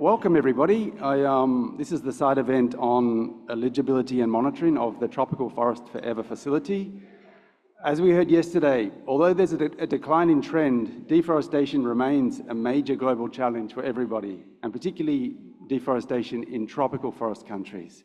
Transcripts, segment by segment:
Welcome everybody. This is the side event on eligibility and monitoring of the Tropical Forest Forever facility. As we heard yesterday, although there's a declining trend, deforestation remains a major global challenge for everybody, and particularly deforestation in tropical forest countries.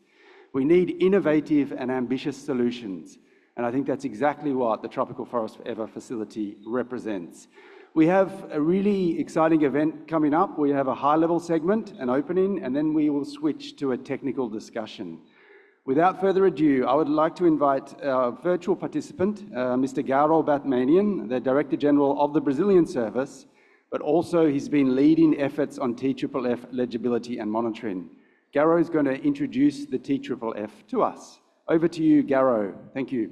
We need innovative and ambitious solutions, and I think that's exactly what the Tropical Forest Forever facility represents. We have a really exciting event coming up. We have a high-level segment, an opening, and then we will switch to a technical discussion. Without further ado, I would like to invite our virtual participant, Mr. Garo Batmanian, the Director General of the Brazilian Service, but also he's been leading efforts on TFFF eligibility and monitoring. Garo is going to introduce the TFFF to us. Over to you, Garo. Thank you.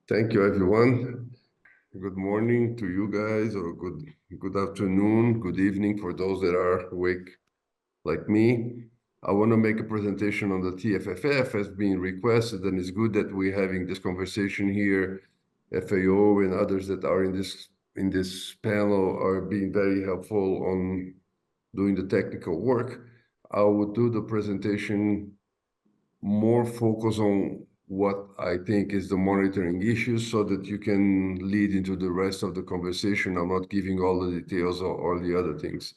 Thank you, everyone. Good morning to you guys, or good afternoon, good evening for those that are awake like me. I want to make a presentation on the TFFF as being requested, and it's good that we're having this conversation here. FAO and others that are in this panel are being very helpful on doing the technical work. I will do the presentation more focus on what I think is the monitoring issues so that you can lead into the rest of the conversation. I'm not giving all the details or the other things.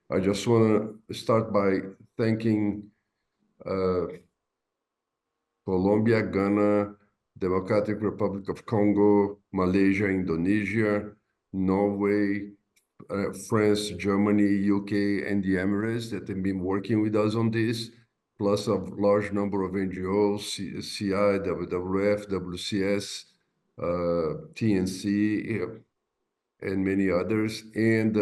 I just want to start by thanking Colombia, Ghana, Democratic Republic of Congo, Malaysia, Indonesia, Norway, France, Germany, UK, and the Emirates that have been working with us on this, plus a large number of NGOs, CI, WWF, WCS, TNC, and many others, and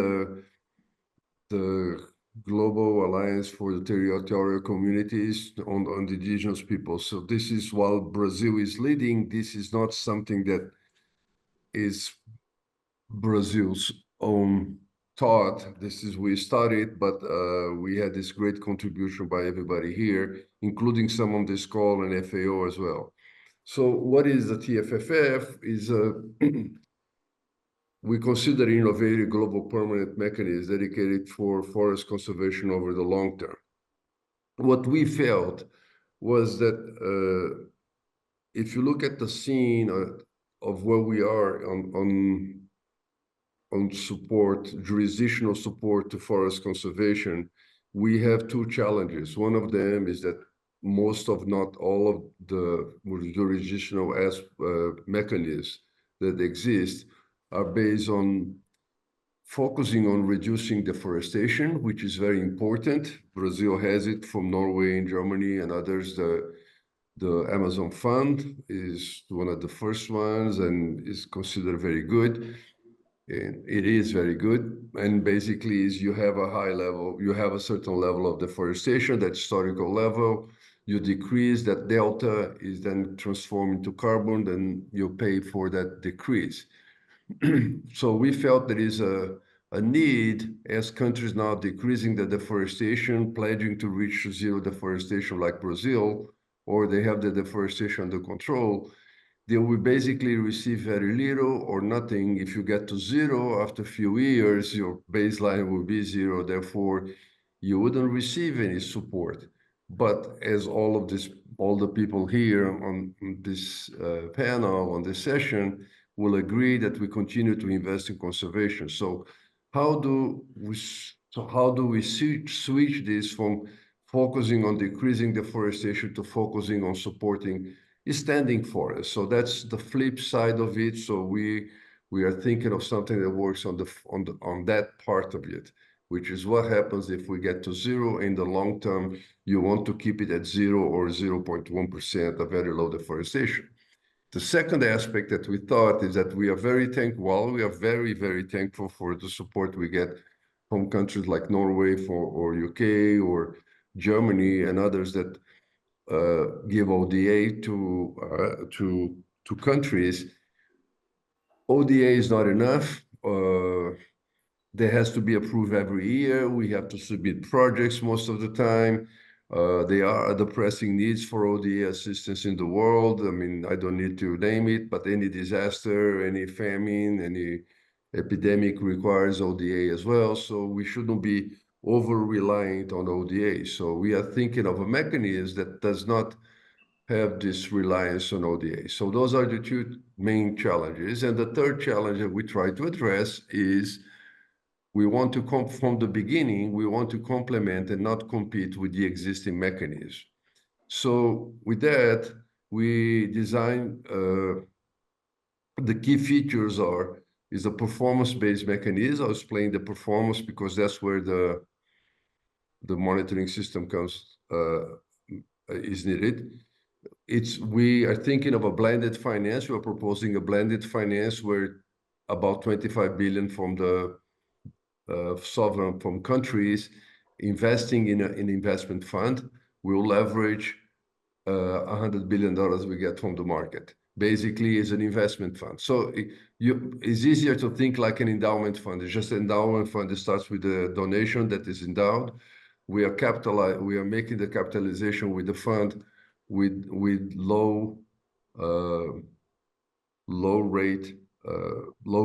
the Global Alliance for the Territorial Communities on the indigenous people. So this is, while Brazil is leading, this is not something that is Brazil's own thought. This is, we started, but we had this great contribution by everybody here, including some on this call and FAO as well. So what is the TFFF? Is we consider innovative global permanent mechanism dedicated for forest conservation over the long term. What we felt was that if you look at the scene of where we are on support, jurisdictional support to forest conservation, we have two challenges. One of them is that most of, not all of the jurisdictional mechanisms that exist are based on focusing on reducing deforestation, which is very important. Brazil has it from Norway and Germany and others. The Amazon Fund is one of the first ones and is considered very good. And it is very good, and basically is you have a high level, you have a certain level of deforestation, that historical level, you decrease that delta is then transformed into carbon, then you pay for that decrease. So we felt there is a need, as countries now decreasing the deforestation, pledging to reach zero deforestation like Brazil, or they have the deforestation under control, they will basically receive very little or nothing. If you get to zero after a few years, your baseline will be zero. Therefore, you wouldn't receive any support. But as all the people here on this panel, on this session, will agree that we continue to invest in conservation. So how do we switch this from focusing on decreasing deforestation to focusing on supporting standing forests? So that's the flip side of it. So we are thinking of something that works on that part of it, which is what happens if we get to zero in the long term. You want to keep it at 0 or 0.1% of very low deforestation. The second aspect that we thought is that we are very thankful. We are very, very thankful for the support we get from countries like Norway or UK or Germany and others that give ODA to countries. ODA is not enough. There has to be approved every year. We have to submit projects most of the time. They are the pressing needs for ODA assistance in the world. I mean, I don't need to name it, but any disaster, any famine, any epidemic requires ODA as well. So we shouldn't be over-reliant on ODA. So we are thinking of a mechanism that does not have this reliance on ODA. So those are the two main challenges. And the third challenge that we try to address is we want to come from the beginning, we want to complement and not compete with the existing mechanism. So with that, we design the key features is a performance-based mechanism. I'll explain the performance because that's where the monitoring system is needed. We are thinking of a blended finance. We're proposing a blended finance where about 25 billion from the sovereign from countries investing in an investment fund will leverage $100 billion we get from the market. Basically, it's an investment fund. So it's easier to think like an endowment fund. It's just an endowment fund that starts with a donation that is endowed. We are making the capitalization with the fund with low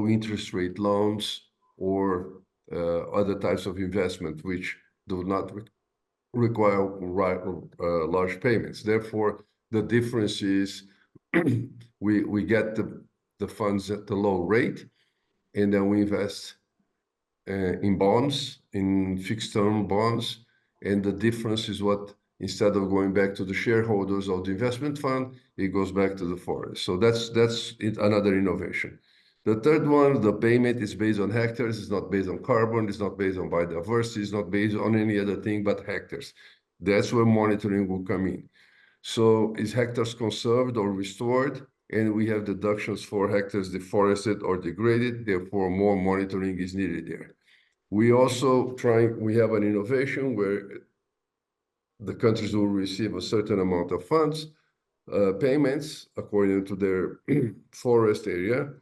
interest rate loans or other types of investment which do not require large payments. Therefore, the difference is we get the funds at the low rate, and then we invest in bonds, in fixed term bonds, and the difference is what, instead of going back to the shareholders of the investment fund, it goes back to the forest. So that's another innovation. The third one, the payment is based on hectares. It's not based on carbon. It's not based on biodiversity. It's not based on any other thing but hectares. That's where monitoring will come in. So is hectares conserved or restored? And we have deductions for hectares deforested or degraded. Therefore, more monitoring is needed there. We have an innovation where the countries will receive a certain amount of funds, payments according to their forest area.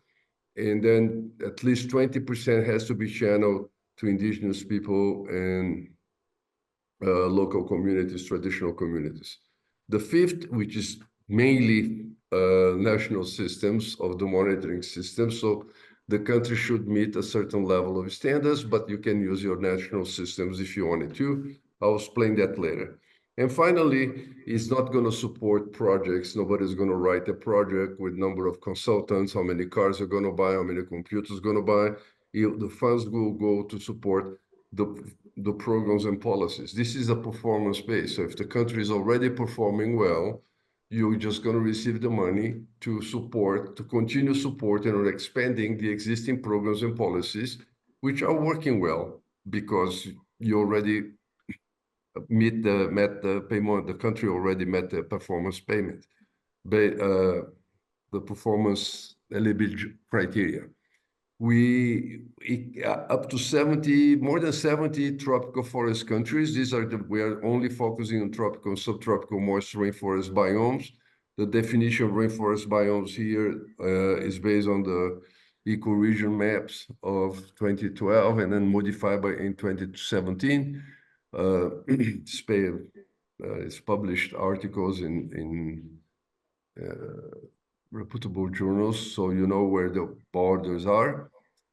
And then at least 20% has to be channeled to indigenous people and local communities, traditional communities. The fifth, which is mainly national systems of the monitoring system. So the country should meet a certain level of standards, but you can use your national systems if you wanted to. I'll explain that later. And finally, it's not going to support projects. Nobody's going to write a project with number of consultants, how many cars are going to buy, how many computers going to buy. The funds will go to support the programs and policies. This is a performance base. So if the country is already performing well, you're just going to receive the money to continue supporting or expanding the existing programs and policies, which are working well because you already met the payment. The country already met the performance payment, the performance eligibility criteria. Up to more than 70 tropical forest countries. We are only focusing on tropical and subtropical moist rainforest biomes. The definition of rainforest biomes here is based on the ecoregion maps of 2012 and then modified in 2017. It's published articles in reputable journals, so you know where the borders are.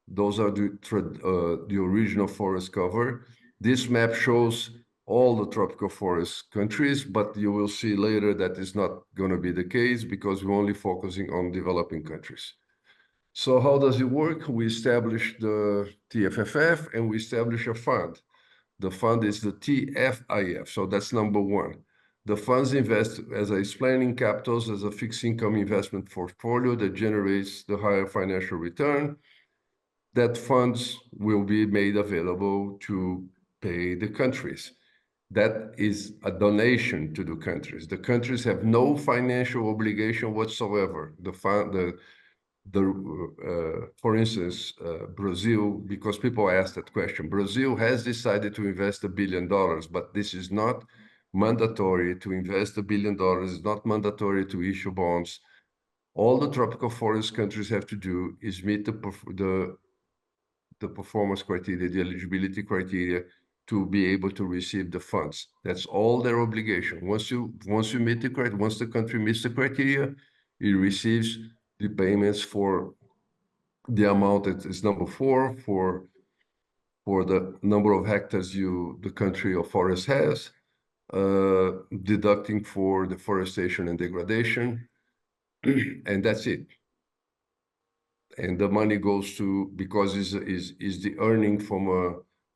Those are the original forest cover. This map shows all the tropical forest countries, but you will see later that is not going to be the case because we're only focusing on developing countries. So how does it work? We establish the TFFF and we establish a fund. The fund is the TFIF, so that's number one. The funds invest, as I explained, in capitals as a fixed income investment portfolio that generates the higher financial return. That funds will be made available to pay the countries. That is a donation to the countries. The countries have no financial obligation whatsoever. For instance, Brazil, because people ask that question, Brazil has decided to invest $1 billion, but this is not mandatory to invest $1 billion. It's not mandatory to issue bonds. All the tropical forest countries have to do is meet the performance criteria, the eligibility criteria to be able to receive the funds. That's all their obligation. Once the country meets the criteria, it receives the payments for the amount that is number 4 for for the number of hectares the country or forest has, deducting for deforestation and degradation, and that's it. And the money goes to, because is the earning from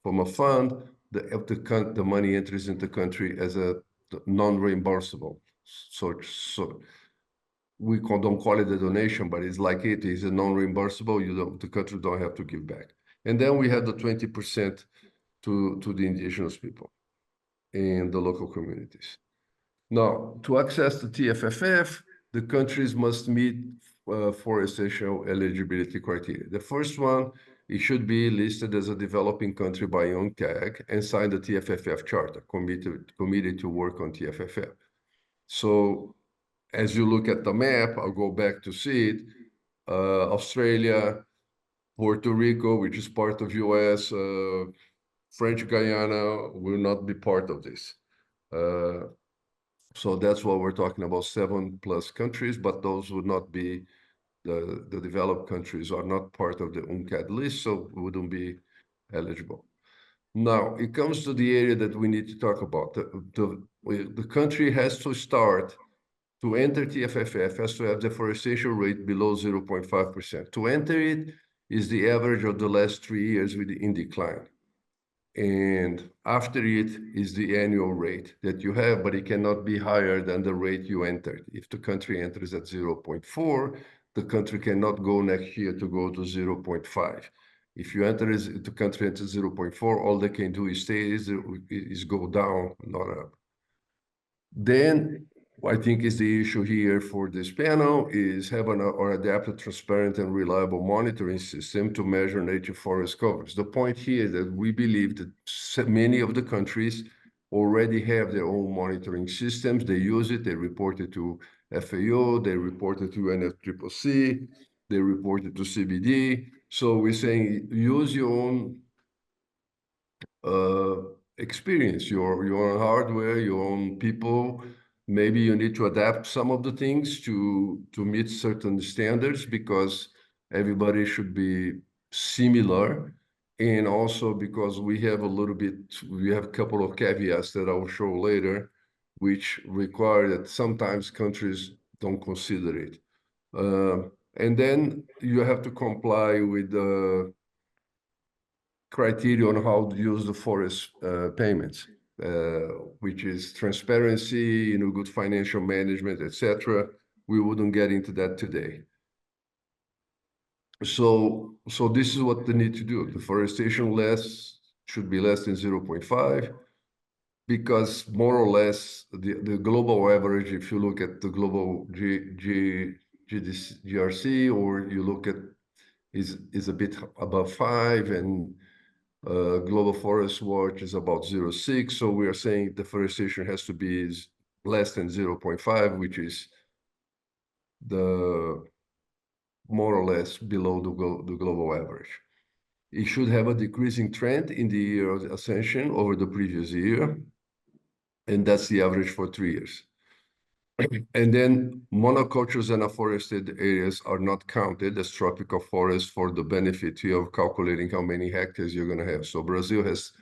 a fund, the money enters into the country as a non-reimbursable. So we don't call it a donation, but it's like it is a non-reimbursable. The country don't have to give back. And then we have the 20% to the indigenous people and the local communities. Now, to access the TFFF, the countries must meet four essential eligibility criteria. The first one, it should be listed as a developing country by UNCTAD and sign the TFFF charter, committed to work on TFFF. So as you look at the map, I'll go back to see it, Australia, Puerto Rico, which is part of US, French Guyana will not be part of this. So that's what we're talking about, 7+ countries, but those would not be, the developed countries are not part of the UNCTAD list, so wouldn't be eligible. Now, it comes to the area that we need to talk about. The country has to start, to enter TFFF, has to have deforestation rate below 0.5%. To enter it is the average of the last 3 years in decline. And after it is the annual rate that you have, but it cannot be higher than the rate you entered. If the country enters at 0.4, the country cannot go next year to go to 0.5. If you enter the country enters 0.4, all they can do is go down, not up. Then I think is the issue here for this panel is have or adapted, transparent, and reliable monitoring system to measure native forest coverage. The point here is that we believe that many of the countries already have their own monitoring systems. They use it, they report it to FAO, they report it to NFCCC, they report it to CBD. So we're saying use your own experience, your own hardware, your own people. Maybe you need to adapt some of the things to meet certain standards because everybody should be similar. And also because we have a couple of caveats that I will show later, which require that sometimes countries don't consider it. And then you have to comply with the criteria on how to use the forest payments, which is transparency, good financial management, etc. We wouldn't get into that today. So this is what they need to do. Deforestation should be less than 0.5, because more or less the global average, if you look at the global GRC, or you look at is a bit above 5, and Global Forest Watch is about 0.6. So we are saying deforestation has to be less than 0.5, which is more or less below the global average. It should have a decreasing trend in the year of ascension over the previous year, and that's the average for 3 years. And then monocultures and afforested areas are not counted as tropical forests for the benefit of calculating how many hectares you're going to have. So Brazil has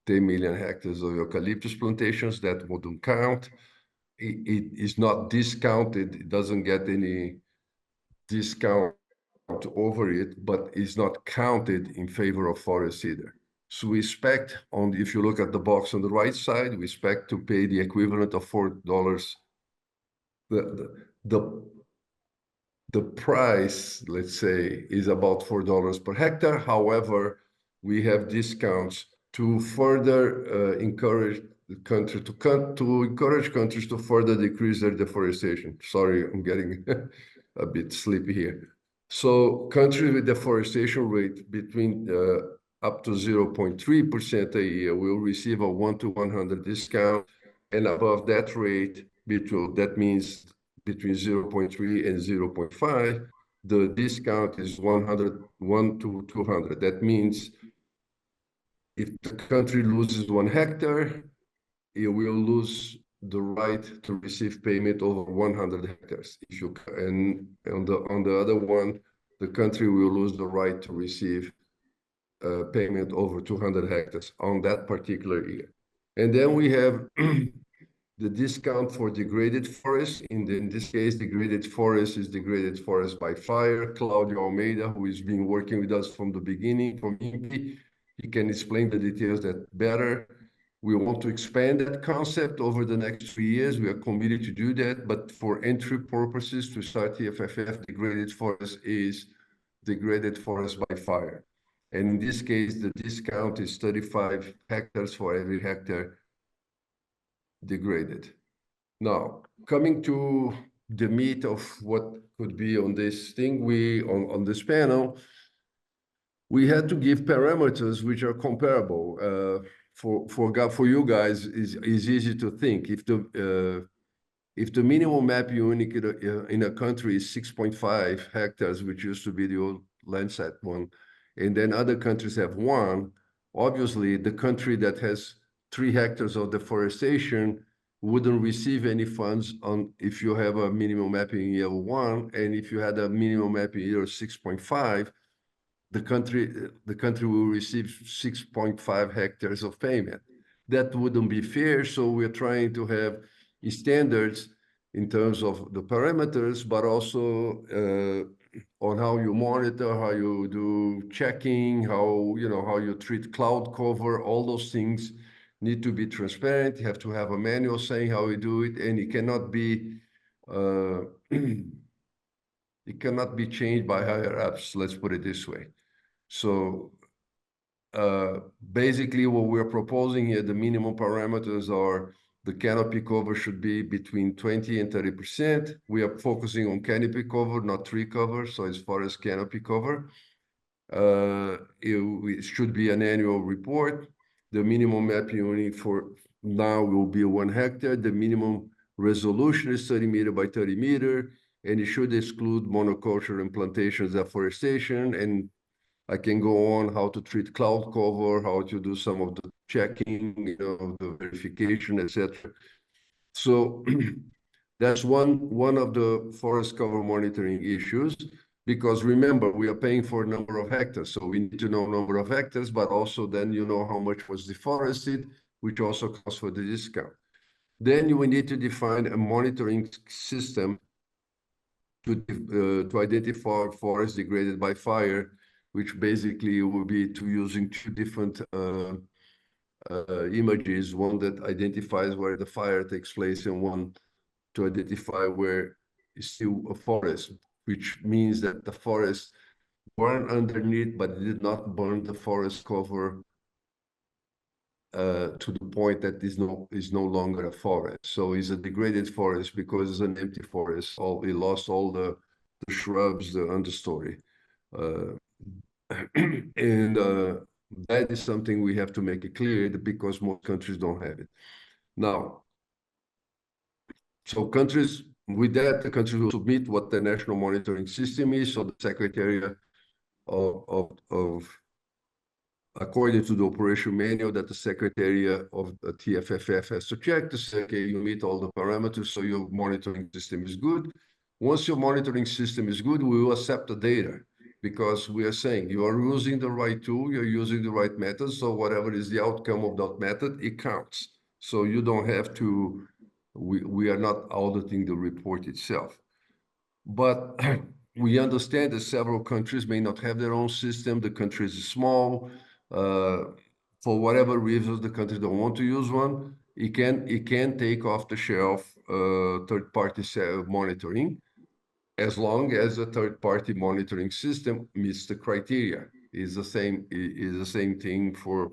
10 million hectares of eucalyptus plantations that wouldn't count. It is not discounted. It doesn't get any discount over it, but it's not counted in favor of forests either. So we expect, if you look at the box on the right side, we expect to pay the equivalent of $4. The price, let's say, is about $4 per hectare. However, we have discounts to further encourage the country to encourage countries to further decrease their deforestation. Sorry, I'm getting a bit sleepy here. So countries with deforestation rate between up to 0.3% a year will receive a 1 to 100 discount, and above that rate, that means between 0.3 and 0.5, the discount is 1 to 200. That means if the country loses 1 hectare, it will lose the right to receive payment over 100 hectares. And on the other one, the country will lose the right to receive payment over 200 hectares on that particular year. And then we have the discount for degraded forest. In this case, degraded forest is degraded forest by fire. Claudio Almeida, who has been working with us from the beginning, from INPE, he can explain the details that better. We want to expand that concept over the next 3 years. We are committed to do that, but for entry purposes, to start TFFF, degraded forest is degraded forest by fire. And in this case, the discount is 35 hectares for every hectare degraded. Now, coming to the meat of what could be on this thing, on this panel, we had to give parameters which are comparable. For you guys, is easy to think. If the minimum map unit in a country is 6.5 hectares, which used to be the old Landsat one, and then other countries have 1, obviously the country that has 3 hectares of deforestation wouldn't receive any funds if you have a minimum mapping in year 1, and if you had a minimum mapping in year 6.5, the country will receive 6.5 hectares of payment. That wouldn't be fair, so we're trying to have standards in terms of the parameters, but also on how you monitor, how you do checking, how you treat cloud cover. All those things need to be transparent. You have to have a manual saying how you do it, and it cannot be it cannot be changed by higher ups. Let's put it this way. So basically, what we're proposing here, the minimum parameters are the canopy cover should be between 20 and 30%. We are focusing on canopy cover, not tree cover. So as far as canopy cover, it should be an annual report. The minimum map unit for now will be 1 hectare. The minimum resolution is 30 meter by 30 meter, and it should exclude monoculture and plantations deforestation. And I can go on how to treat cloud cover, how to do some of the checking, the verification, etc. So that's one of the forest cover monitoring issues, because remember, we are paying for a number of hectares. So we need to know number of hectares, but also then how much was deforested, which also costs for the discount. Then we need to define a monitoring system to identify forests degraded by fire, which basically will be using 2 different images, one that identifies where the fire takes place and one to identify where is still a forest, which means that the forest burned underneath, but it did not burn the forest cover to the point that is no longer a forest. So it's a degraded forest because it's an empty forest. It lost all the shrubs, the understory. And that is something we have to make it clear, because most countries don't have it. Now, so with that, the countries will submit what the national monitoring system is. So the Secretary of according to the operation manual that the Secretary of the TFFF has to check to say, okay, you meet all the parameters, so your monitoring system is good. Once your monitoring system is good, we will accept the data, because we are saying you are using the right tool, you're using the right method, so whatever is the outcome of that method, it counts. So you don't have to, we are not auditing the report itself. But we understand that several countries may not have their own system. The country is small. For whatever reasons, the countries don't want to use one. It can take off the shelf third-party monitoring, as long as the third-party monitoring system meets the criteria. Is the same thing for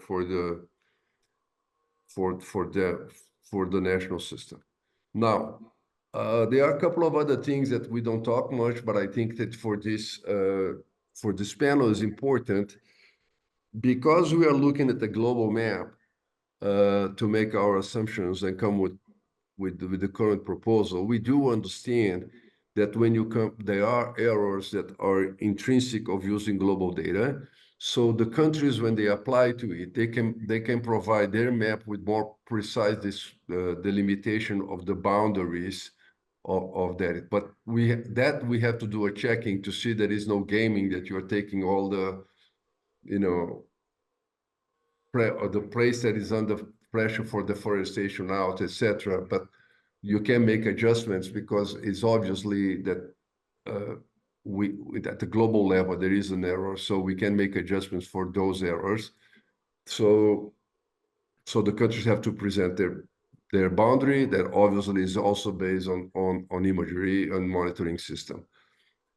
the national system. Now, there are a couple of other things that we don't talk much, but I think that for this panel is important, because we are looking at the global map to make our assumptions and come with the current proposal. We do understand that there are errors that are intrinsic of using global data. So the countries, when they apply to it, they can provide their map with more precise delimitation of the boundaries of that. But we have to do a checking to see there is no gaming, that you're taking all the or the place that is under pressure for deforestation out, etc. But you can make adjustments because it's obviously that at the global level there is an error, so we can make adjustments for those errors. So the countries have to present their boundary that obviously is also based on imagery and monitoring system.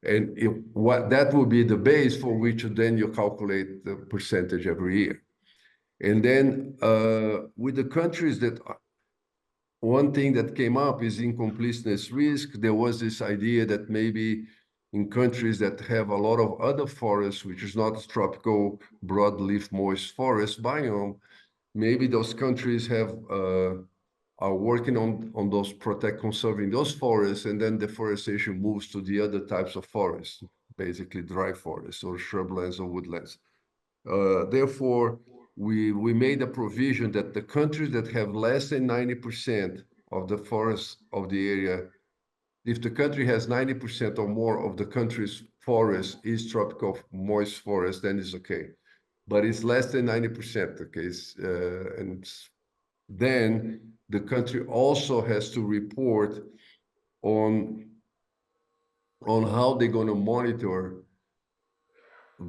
And what that will be the base for which then you calculate the percentage every year. And then with the countries that, one thing that came up is incompleteness risk. There was this idea that maybe in countries that have a lot of other forests, which is not tropical broadleaf moist forest biome, maybe those countries are working on those conserving those forests, and then deforestation moves to the other types of forests, basically dry forests or shrublands or woodlands. Therefore, we made a provision that the countries that have less than 90% of the forests of the area, if the country has 90% or more of the country's forest is tropical moist forest, then it's okay. But it's less than 90%, okay? And then the country also has to report on how they're going to monitor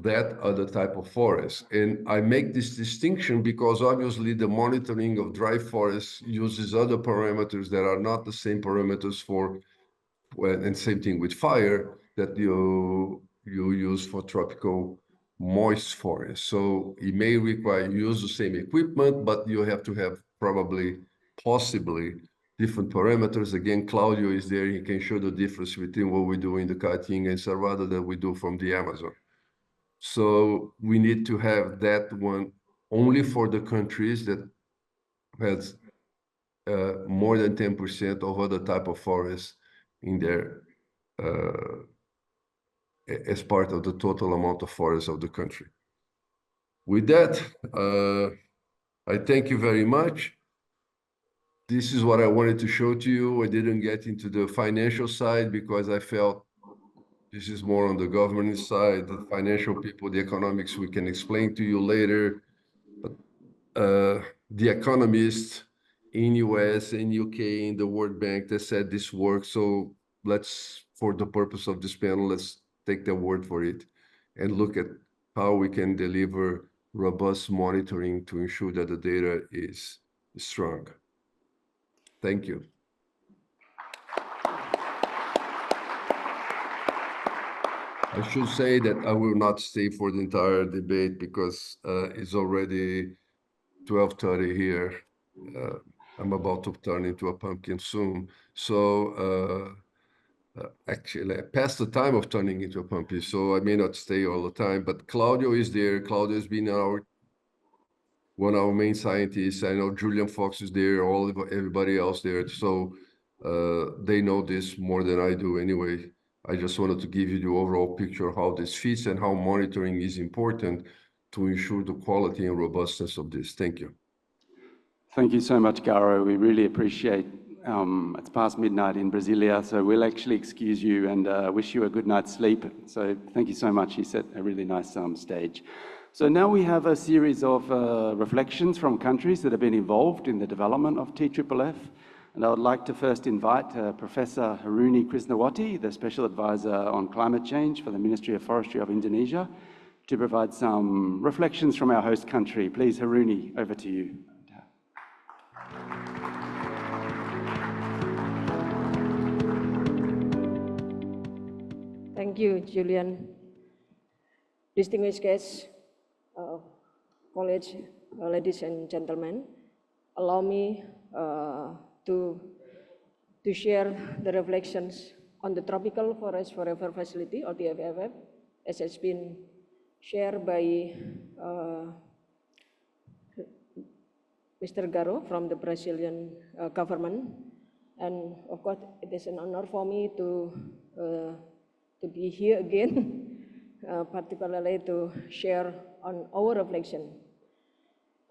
that other type of forest. And I make this distinction because obviously the monitoring of dry forests uses other parameters that are not the same parameters for, and same thing with fire, that you use for tropical moist forest. So it may require you use the same equipment, but you have to have possibly different parameters. Again, Claudio is there. He can show the difference between what we do in the Caatinga and Cerrado that we do from the Amazon. So we need to have that one only for the countries that has more than 10% of other type of forests in there as part of the total amount of forests of the country. With that, I thank you very much. This is what I wanted to show to you. I didn't get into the financial side because I felt this is more on the government side, the financial people, the economics we can explain to you later. But the economists in US and UK in the World Bank that said this works. So let's, for the purpose of this panel, let's take their word for it and look at how we can deliver robust monitoring to ensure that the data is strong. Thank you. I should say that I will not stay for the entire debate because it's already 12:30 here. I'm about to turn into a pumpkin soon. So actually, I passed the time of turning into a pumpkin, so I may not stay all the time. But Claudio is there. Claudio has been one of our main scientists. I know Julian Fox is there, everybody else there. So they know this more than I do anyway. I just wanted to give you the overall picture of how this fits and how monitoring is important to ensure the quality and robustness of this. Thank you. Thank you so much, Garo. We really appreciate it's past midnight in Brasilia, so we'll actually excuse you and wish you a good night's sleep. So thank you so much. You set a really nice stage. So now we have a series of reflections from countries that have been involved in the development of TFFF. And I would like to first invite Professor Haruni Krishnawati, the Special Advisor on Climate Change for the Ministry of Forestry of Indonesia, to provide some reflections from our host country. Please, Haruni, over to you. Thank you, Julian. Distinguished guests, colleagues, ladies and gentlemen, allow me to share the reflections on the Tropical Forest Forever Facility, or TFFF, as has been shared by Mr. Garo from the Brazilian government. And of course, it is an honor for me to be here again, particularly to share on our reflection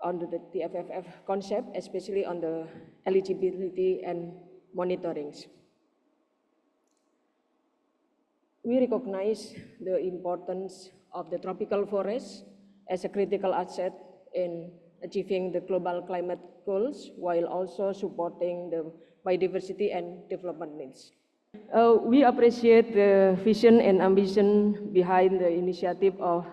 on the TFFF concept, especially on the eligibility and monitorings. We recognize the importance of the tropical forest as a critical asset in achieving the global climate goals while also supporting the biodiversity and development needs. We appreciate the vision and ambition behind the initiative of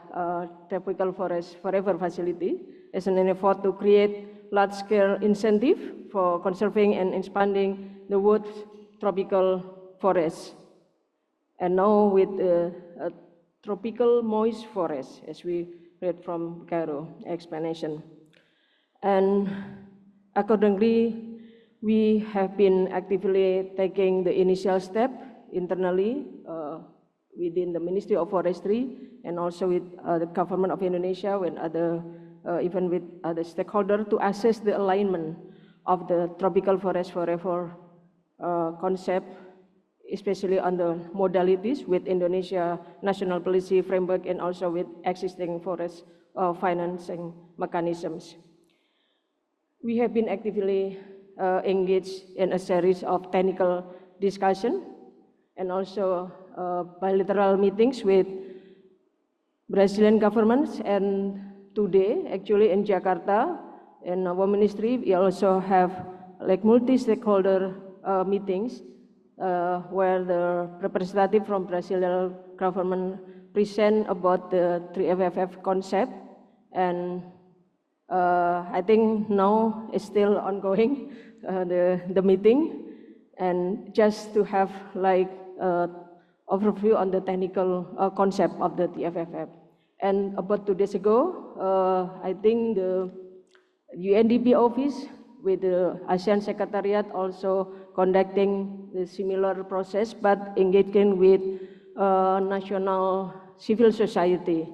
Tropical Forest Forever Facility as an effort to create large-scale incentive for conserving and expanding the world's tropical forests. And now with a tropical moist forest, as we read from Cairo explanation. And accordingly, we have been actively taking the initial step internally within the Ministry of Forestry and also with the government of Indonesia and even with other stakeholders to assess the alignment of the Tropical Forest Forever concept, especially on the modalities with Indonesia national policy framework and also with existing forest financing mechanisms. We have been actively engaged in a series of technical discussion and also bilateral meetings with Brazilian governments, and today actually in Jakarta in our ministry we also have like multi-stakeholder meetings where the representative from Brazilian government present about the 3FFF concept, and I think now it's still ongoing, the meeting, and just to have like overview on the technical concept of the TFFF. And about 2 days ago, I think the UNDP office with the ASEAN Secretariat also conducting the similar process, but engaging with national civil society.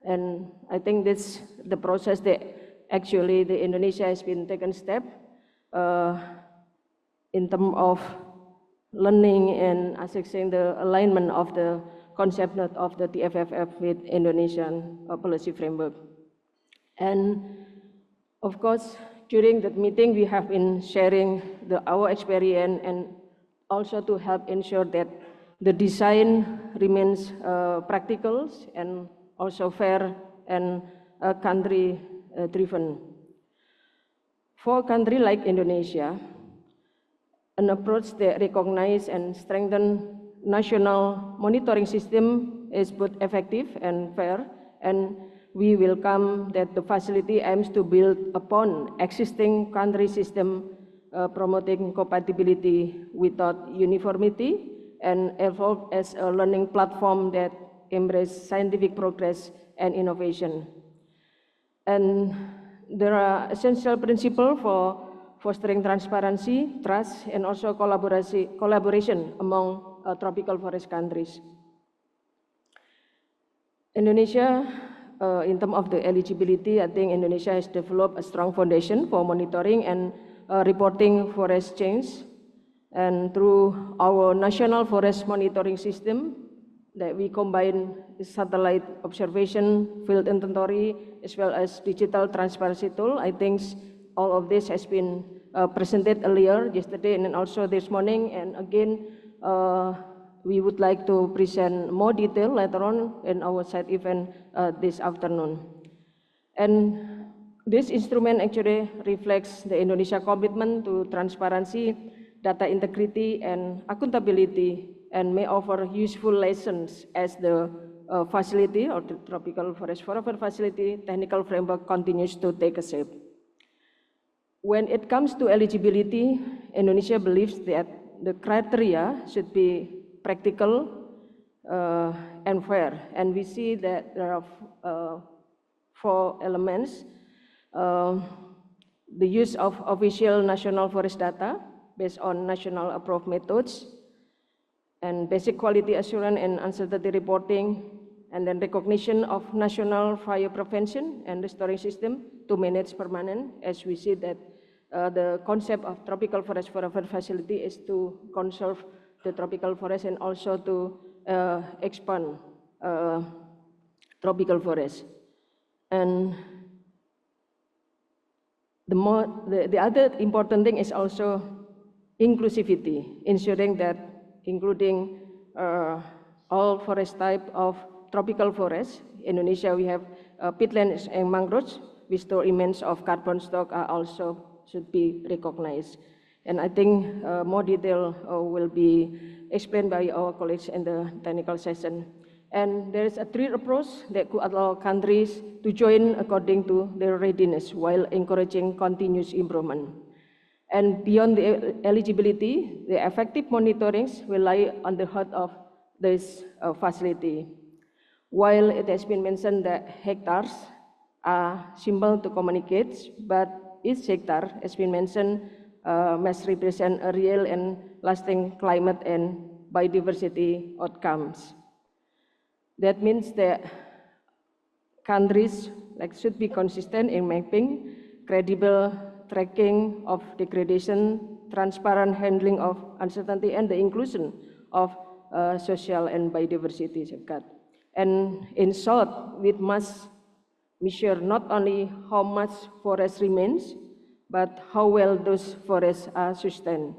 And I think that's the process that actually the Indonesia has been taken step in terms of learning and assessing the alignment of the concept of the TFFF with Indonesian policy framework. And of course, during that meeting, we have been sharing our experience and also to help ensure that the design remains practical and also fair and country-driven. For a country like Indonesia, an approach that recognizes and strengthens national monitoring system is both effective and fair, and we welcome that the facility aims to build upon existing country system, promoting compatibility without uniformity, and evolve as a learning platform that embraces scientific progress and innovation. And there are essential principles for fostering transparency, trust, and also collaboration among tropical forest countries. Indonesia, in terms of the eligibility, I think Indonesia has developed a strong foundation for monitoring and reporting forest change. And through our national forest monitoring system, that we combine satellite observation, field inventory, as well as digital transparency tool, I think all of this has been presented earlier yesterday and also this morning, and again we would like to present more detail later on in our side event this afternoon. And this instrument actually reflects the Indonesia commitment to transparency, data integrity, and accountability, and may offer useful lessons as the facility or the Tropical Forest Forever Facility technical framework continues to take shape. When it comes to eligibility, Indonesia believes that the criteria should be practical and fair, and we see that there are 4 elements. The use of official national forest data based on national approved methods, and basic quality assurance and uncertainty reporting, and then recognition of national fire prevention and restoring system to manage permanent, as we see that the concept of Tropical Forest Forever Facility is to conserve the tropical forest and also to expand tropical forest. And the other important thing is also inclusivity, ensuring that including all forest type of tropical forests. In Indonesia, we have peatlands and mangroves, restore immense of carbon stock are also should be recognized. And I think more detail will be explained by our colleagues in the technical session. And there is a three approach that could allow countries to join according to their readiness while encouraging continuous improvement. And beyond the eligibility, the effective monitoring will lie on the heart of this facility. While it has been mentioned that hectares are simple to communicate, but each hectare has been mentioned must represent a real and lasting climate and biodiversity outcomes. That means that countries should be consistent in mapping, credible tracking of degradation, transparent handling of uncertainty, and the inclusion of social and biodiversity safeguard. And in short, we must measure not only how much forest remains, but how well those forests are sustained.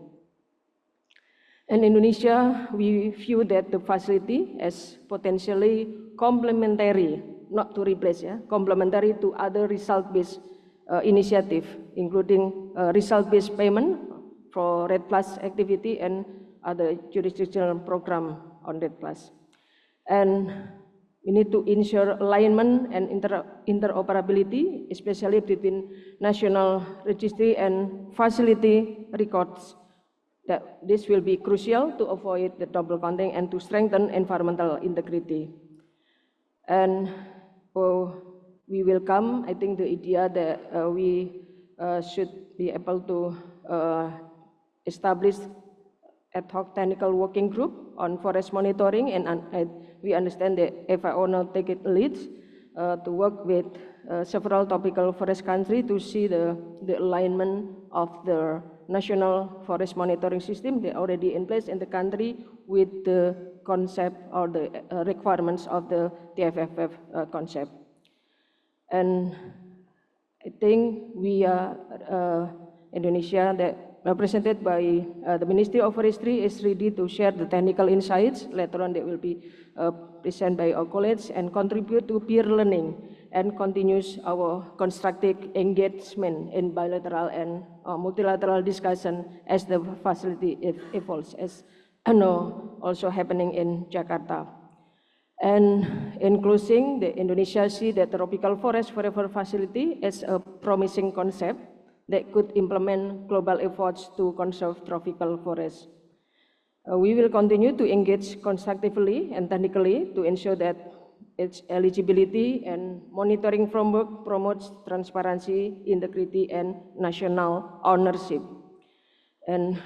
In Indonesia, we view that the facility as potentially complementary, not to replace, complementary to other result-based initiatives, including result-based payment for REDD+ activity and other jurisdictional program on REDD+. And we need to ensure alignment and interoperability, especially between national registry and facility records. That this will be crucial to avoid the double counting and to strengthen environmental integrity. And we welcome, I think, the idea that we should be able to establish ad hoc technical working group on forest monitoring, and we understand that FAO now take it lead to work with several topical forest countries to see the alignment of the national forest monitoring system that already in place in the country with the concept or the requirements of the TFFF concept. And I think we are Indonesia, that represented by the Ministry of Forestry, is ready to share the technical insights. Later on, they will be presented by our colleagues and contribute to peer learning and continues our constructive engagement in bilateral and multilateral discussion as the facility evolves, as also happening in Jakarta. And in closing, the Indonesia see the tropical forest forever facility as a promising concept that could implement global efforts to conserve tropical forests. We will continue to engage constructively and technically to ensure that its eligibility and monitoring framework promotes transparency, integrity, and national ownership. And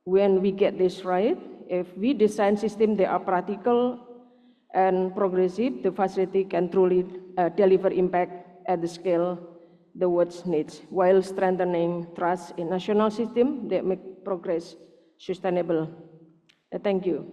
when we get this right, if we design systems that are practical and progressive, the facility can truly deliver impact at the scale the world needs, while strengthening trust in national systems that make progress sustainable. Thank you.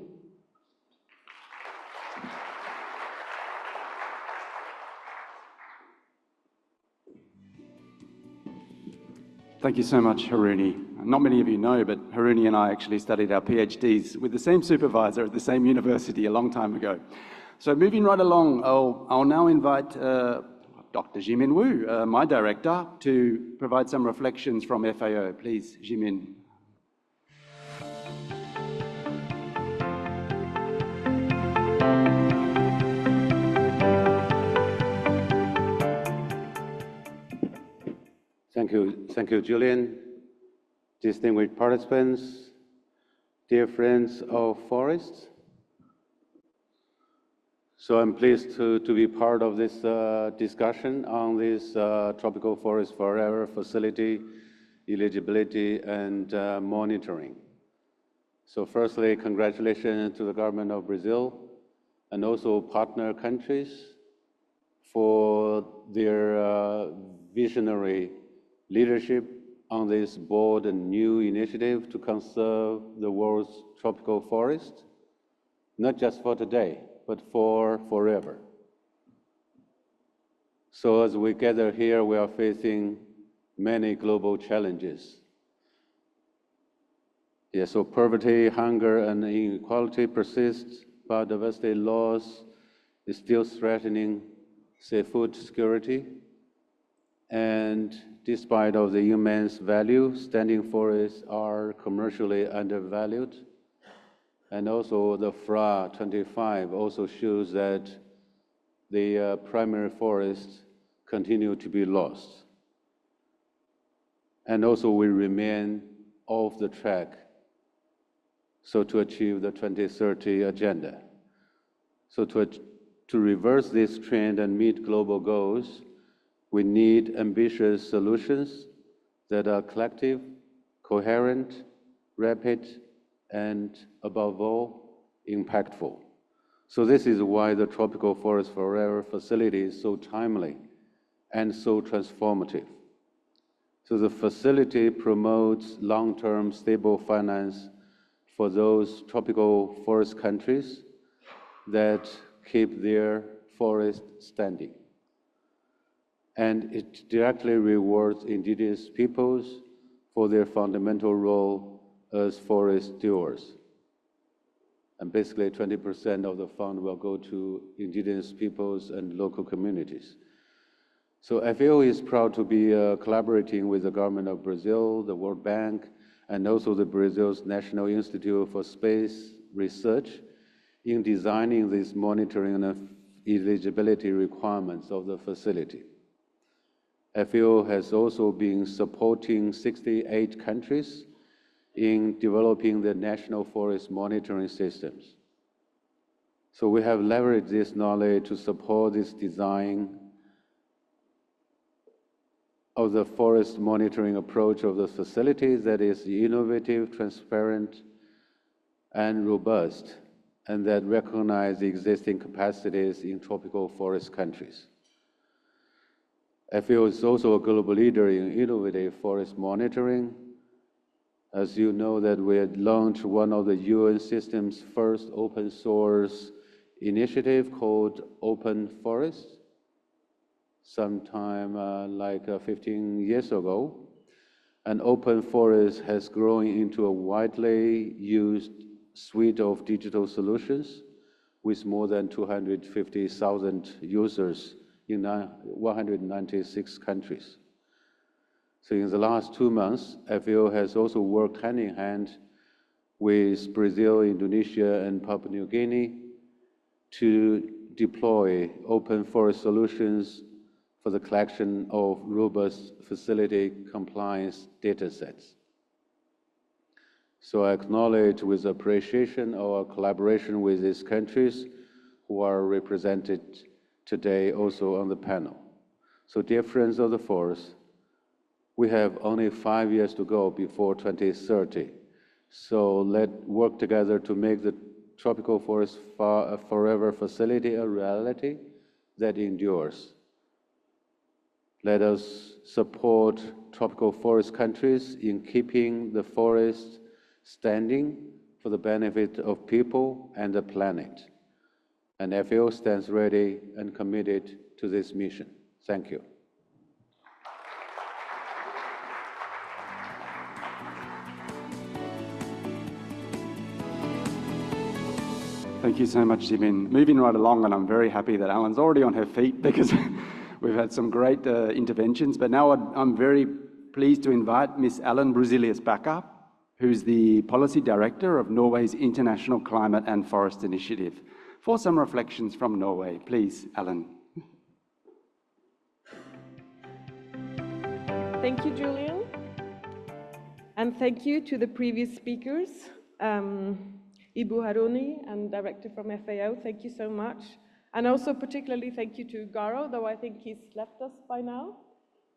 Thank you so much, Haruni. Not many of you know, but Haruni and I actually studied our PhDs with the same supervisor at the same university a long time ago. So moving right along, I'll now invite Dr. Jimin Wu, my director, to provide some reflections from FAO. Please, Jimin. Thank you, Julian. Distinguished participants, dear friends of forests. So I'm pleased to be part of this discussion on this Tropical Forest Forever facility, eligibility, and monitoring. So firstly, congratulations to the government of Brazil and also partner countries for their visionary leadership on this bold and new initiative to conserve the world's tropical forest, not just for today, but for forever. So as we gather here, we are facing many global challenges. Yeah, so poverty, hunger, and inequality persist. Biodiversity loss is still threatening say, food security. And despite of the immense value, standing forests are commercially undervalued. And also the FRA 25 also shows that the primary forests continue to be lost. And also we remain off the track so to achieve the 2030 agenda. So to reverse this trend and meet global goals, we need ambitious solutions that are collective, coherent, rapid, and above all, impactful. So this is why the Tropical Forest Forever facility is so timely and so transformative. So the facility promotes long-term stable finance for those tropical forest countries that keep their forest standing. And it directly rewards indigenous peoples for their fundamental role as forest stewards. And basically 20% of the fund will go to indigenous peoples and local communities. So FAO is proud to be collaborating with the government of Brazil, the World Bank, and also the Brazil's National Institute for Space Research in designing these monitoring and eligibility requirements of the facility. FAO has also been supporting 68 countries in developing the national forest monitoring systems. So we have leveraged this knowledge to support this design of the forest monitoring approach of the facility that is innovative, transparent, and robust, and that recognize the existing capacities in tropical forest countries. FAO is also a global leader in innovative forest monitoring. As you know, that we had launched one of the UN system's first open source initiative called Open Forest, sometime 15 years ago. And Open Forest has grown into a widely used suite of digital solutions with more than 250,000 users in 196 countries. So in the last 2 months, FAO has also worked hand in hand with Brazil, Indonesia, and Papua New Guinea to deploy open forest solutions for the collection of robust facility compliance data sets. So I acknowledge with appreciation our collaboration with these countries who are represented today also on the panel. So dear friends of the forest, we have only 5 years to go before 2030. So let's work together to make the Tropical Forest Forever facility a reality that endures. Let us support tropical forest countries in keeping the forest standing for the benefit of people and the planet. And FAO stands ready and committed to this mission. Thank you. Thank you so much, Jimin. Moving right along, and I'm very happy that Alan's already on her feet because we've had some great interventions. But now I'm very pleased to invite Ms. Ellen Bruzilius back up, who's the Policy Director of Norway's International Climate and Forest Initiative, for some reflections from Norway. Please, Ellen. Thank you, Julian. And thank you to the previous speakers. Ibu Haruni and Director from FAO, thank you so much. And also particularly thank you to Garo, though I think he's left us by now.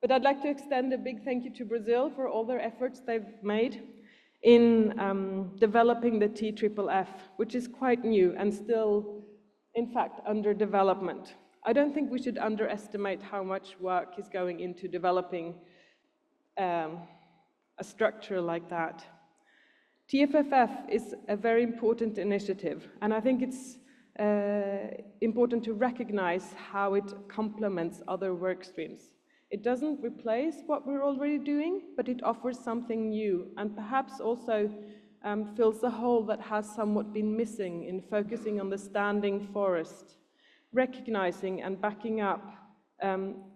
But I'd like to extend a big thank you to Brazil for all their efforts they've made in developing the TFFF, which is quite new and still, in fact, under development. I don't think we should underestimate how much work is going into developing a structure like that. TFFF is a very important initiative, and I think it's important to recognize how it complements other work streams. It doesn't replace what we're already doing, but it offers something new, and perhaps also fills a hole that has somewhat been missing in focusing on the standing forest recognizing and backing up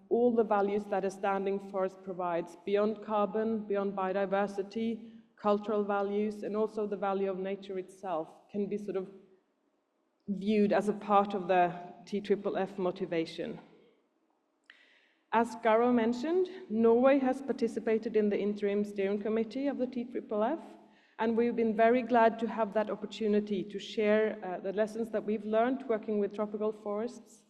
all the values that a standing forest provides beyond carbon, beyond biodiversity, cultural values, and also the value of nature itself can be sort of viewed as a part of the TFFF motivation. As Garo mentioned, Norway has participated in the interim steering committee of the TFFF, and we've been very glad to have that opportunity to share the lessons that we've learned working with tropical forests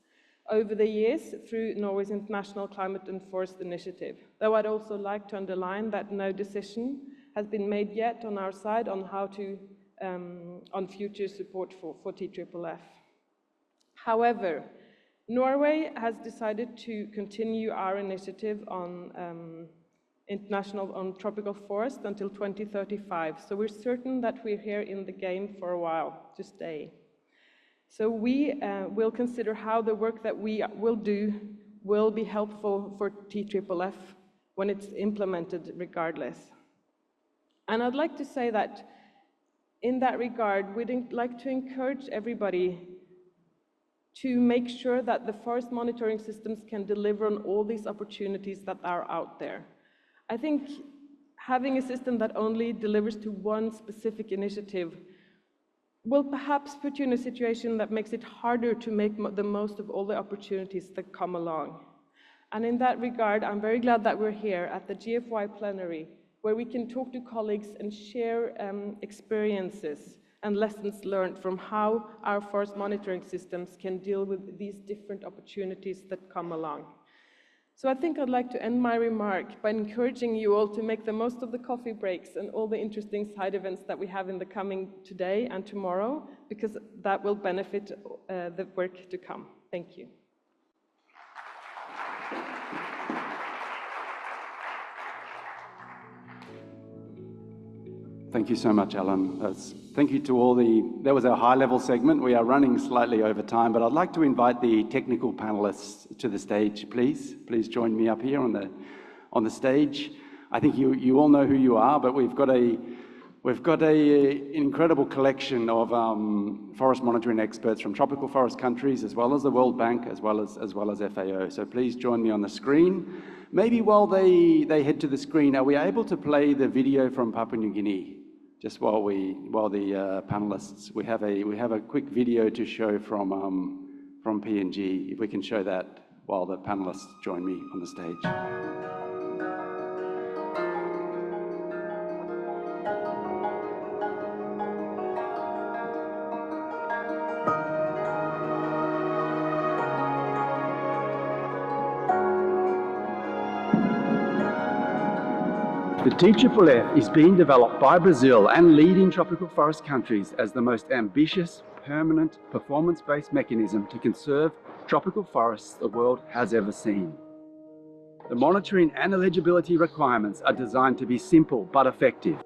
over the years through Norway's International Climate and Forest Initiative. Though I'd also like to underline that no decision has been made yet on our side on how to, on future support for TFFF. However, Norway has decided to continue our initiative on tropical forest until 2035. So we're certain that we're here in the game for a while to stay. So we will consider how the work that we will do will be helpful for TFFF when it's implemented regardless. And I'd like to say that in that regard, we'd like to encourage everybody to make sure that the forest monitoring systems can deliver on all these opportunities that are out there. I think having a system that only delivers to one specific initiative will perhaps put you in a situation that makes it harder to make the most of all the opportunities that come along. And in that regard, I'm very glad that we're here at the GFOI Plenary, where we can talk to colleagues and share experiences and lessons learned from how our forest monitoring systems can deal with these different opportunities that come along. So I think I'd like to end my remark by encouraging you all to make the most of the coffee breaks and all the interesting side events that we have in the coming today and tomorrow, because that will benefit the work to come. Thank you. Thank you so much, Alan. Thank you to all that was a high-level segment. We are running slightly over time, but I'd like to invite the technical panelists to the stage, please. Please join me up here on the stage. I think you all know who you are, but we've got an incredible collection of forest monitoring experts from tropical forest countries, as well as the World Bank, as well as FAO. So please join me on the screen. Maybe while they head to the screen, are we able to play the video from Papua New Guinea? Just while the panelists, we have a quick video to show from PNG. If we can show that while the panelists join me on the stage. The TFFF is being developed by Brazil and leading tropical forest countries as the most ambitious, permanent, performance-based mechanism to conserve tropical forests the world has ever seen. The monitoring and eligibility requirements are designed to be simple but effective,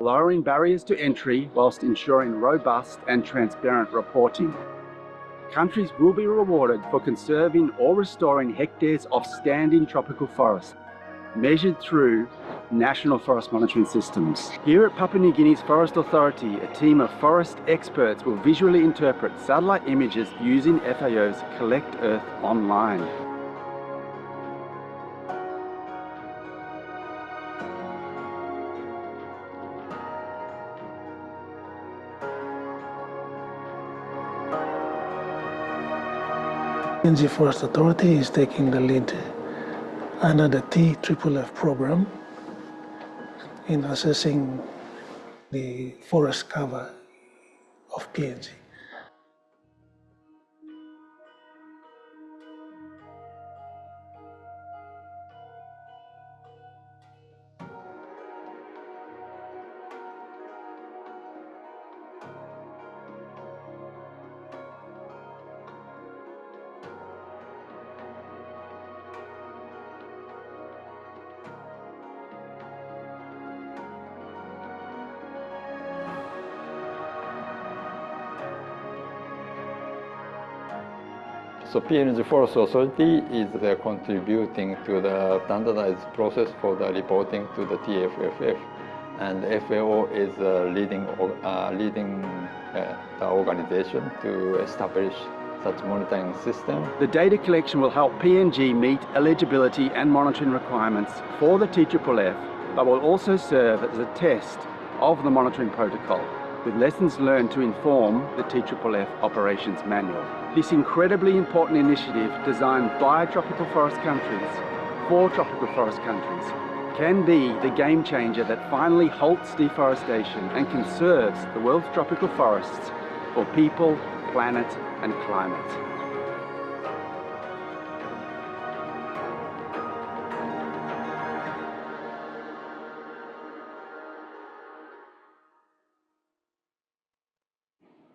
lowering barriers to entry whilst ensuring robust and transparent reporting. Countries will be rewarded for conserving or restoring hectares of standing tropical forests, measured through national forest monitoring systems. Here at Papua New Guinea's Forest Authority, a team of forest experts will visually interpret satellite images using FAO's Collect Earth Online. PNG Forest Authority is taking the lead under the TFFF program in assessing the forest cover of PNG. So PNG Forest Authority is contributing to the standardized process for the reporting to the TFFF, and FAO is leading the organization to establish such monitoring system. The data collection will help PNG meet eligibility and monitoring requirements for the TFFF, but will also serve as a test of the monitoring protocol, with lessons learned to inform the TFFF operations manual. This incredibly important initiative, designed by tropical forest countries for tropical forest countries, can be the game changer that finally halts deforestation and conserves the world's tropical forests for people, planet, and climate.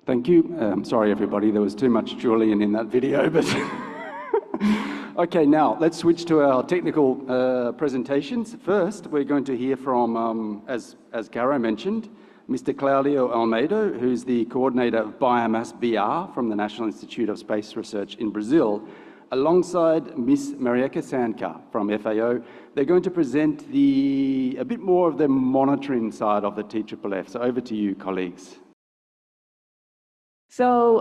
Thank you. Sorry, everybody, there was too much Julian in that video, but okay, now let's switch to our technical presentations. First, we're going to hear from, as Garo mentioned, Mr. Claudio Almeida, who's the coordinator of Biomass BR from the National Institute of Space Research in Brazil, alongside Ms. Marieka Sanka from FAO. They're going to present a bit more of the monitoring side of the TFFF. So over to you, colleagues. So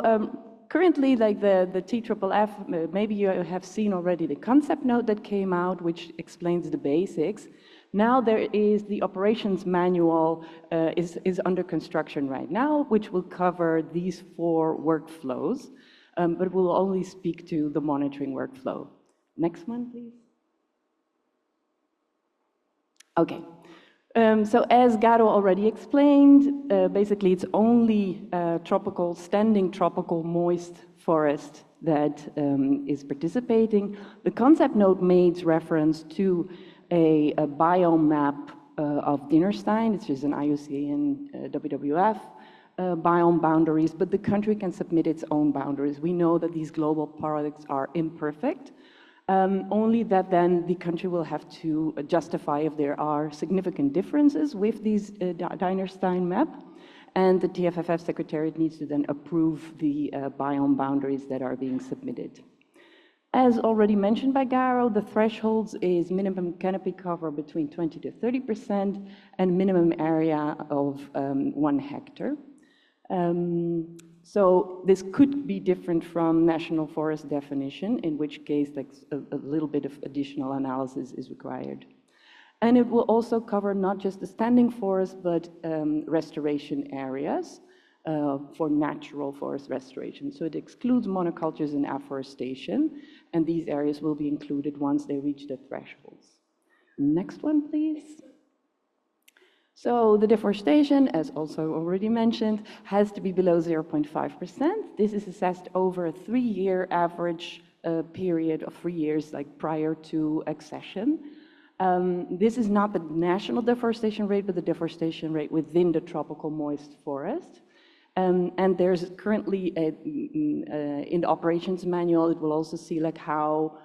currently, like the TFFF, maybe you have seen already the concept note that came out, which explains the basics. Now there is the operations manual is under construction right now, which will cover these 4 workflows, but we'll only speak to the monitoring workflow. Next one, please. Okay. So as Garo already explained, basically it's only standing tropical moist forest that is participating. The concept note makes reference to a biome map of Dinerstein, which is an IUCN WWF biome boundaries, but the country can submit its own boundaries. We know that these global products are imperfect, only that then the country will have to justify if there are significant differences with these Dinerstein map, and the TFFF Secretariat needs to then approve the biome boundaries that are being submitted. As already mentioned by Garo, the thresholds is minimum canopy cover between 20 to 30% and minimum area of 1 hectare. So this could be different from national forest definition, in which case like a little bit of additional analysis is required. And it will also cover not just the standing forest, but restoration areas for natural forest restoration. So it excludes monocultures and afforestation, and these areas will be included once they reach the thresholds. Next one, please. So the deforestation, as also already mentioned, has to be below 0.5%. This is assessed over a 3-year average period of 3 years, like prior to accession. This is not the national deforestation rate, but the deforestation rate within the tropical moist forest. And there's currently, in the operations manual, it will also see like how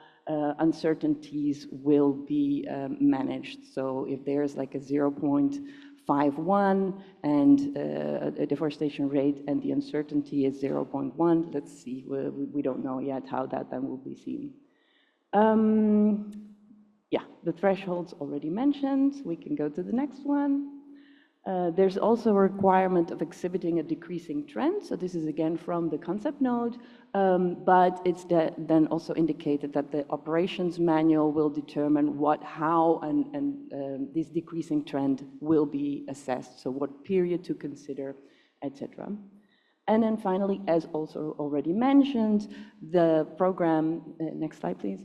uncertainties will be managed. So if there's like a 0.51 and a deforestation rate and the uncertainty is 0.1, let's see, we don't know yet how that then will be seen. Yeah, the thresholds already mentioned. We can go to the next one. There's also a requirement of exhibiting a decreasing trend. So this is again from the concept note, but it's then also indicated that the operations manual will determine how and this decreasing trend will be assessed. So what period to consider, etc. And then finally, as also already mentioned, the program, next slide please.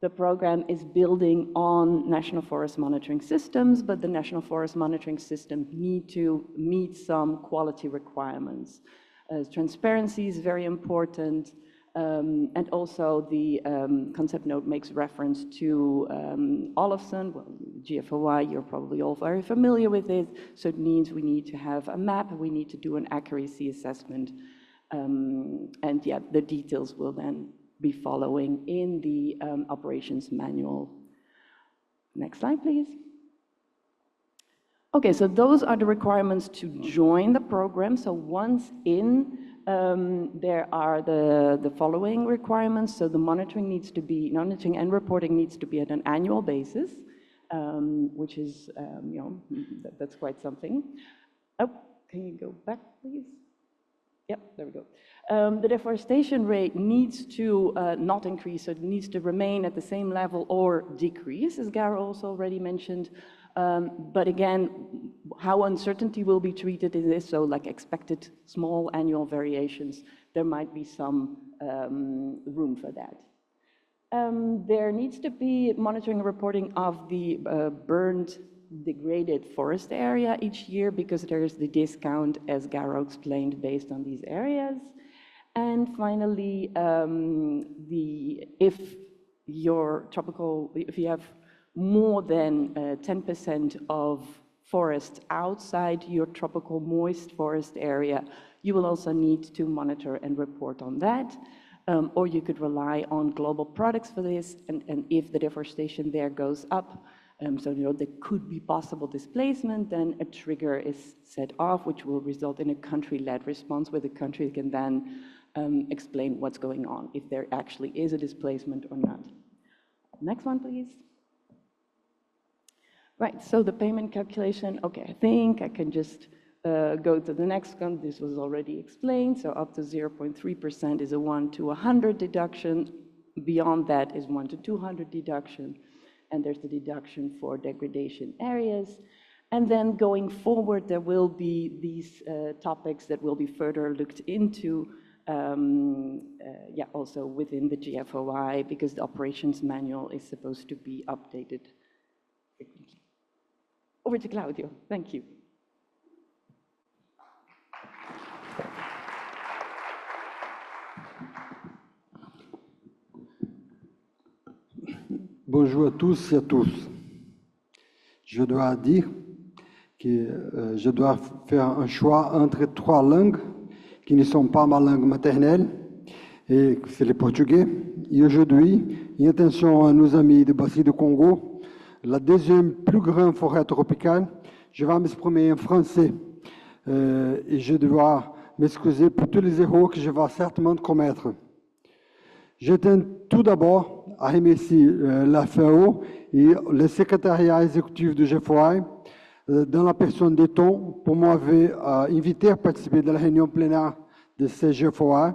The program is building on national forest monitoring systems, but the national forest monitoring system need to meet some quality requirements. Transparency is very important, and also the concept note makes reference to Olofsson, well, GFOI, you're probably all very familiar with it, so it means we need to have a map, we need to do an accuracy assessment, and yeah, the details will then be following in the operations manual. Next slide, please. Okay, so those are the requirements to join the program. So once in, there are the following requirements. So the monitoring and reporting needs to be at an annual basis, which is, that's quite something. Oh, can you go back, please? Yep, there we go. The deforestation rate needs to not increase, so it needs to remain at the same level or decrease, as Garo also already mentioned. But again, how uncertainty will be treated in this, so like expected small annual variations, there might be some room for that. There needs to be monitoring and reporting of the burned, degraded forest area each year, because there is the discount, as Garo explained, based on these areas. And finally, if you have more than 10% of forest outside your tropical moist forest area, you will also need to monitor and report on that. Or you could rely on global products for this, and if the deforestation there goes up, so there could be possible displacement, then a trigger is set off, which will result in a country-led response, where the country can then explain what's going on, if there actually is a displacement or not. Next one, please. Right, so the payment calculation, okay, I think I can just go to the next one. This was already explained, so up to 0.3% is a 1 to 100 deduction. Beyond that is 1 to 200 deduction, and there's the deduction for degradation areas. And then going forward, there will be these topics that will be further looked into, also within the GFOI, because the operations manual is supposed to be updated. Over to Claudio, thank you. Bonjour à tous et à tous. Je dois dire que je dois faire un choix entre 3 langues qui ne sont pas ma langue maternelle, et c'est le portugais. Et aujourd'hui, une attention à nos amis du bassin du Congo, la deuxième plus grande forêt tropicale, je vais m'exprimer en français. Et je dois m'excuser pour tous les erreurs que je vais certainement commettre. Je tiens tout d'abord à remercier la FAO et le secrétariat exécutif du GFOI dans la personne de Tom pour m'avoir invité à participer de la réunion plénière de ce GFOI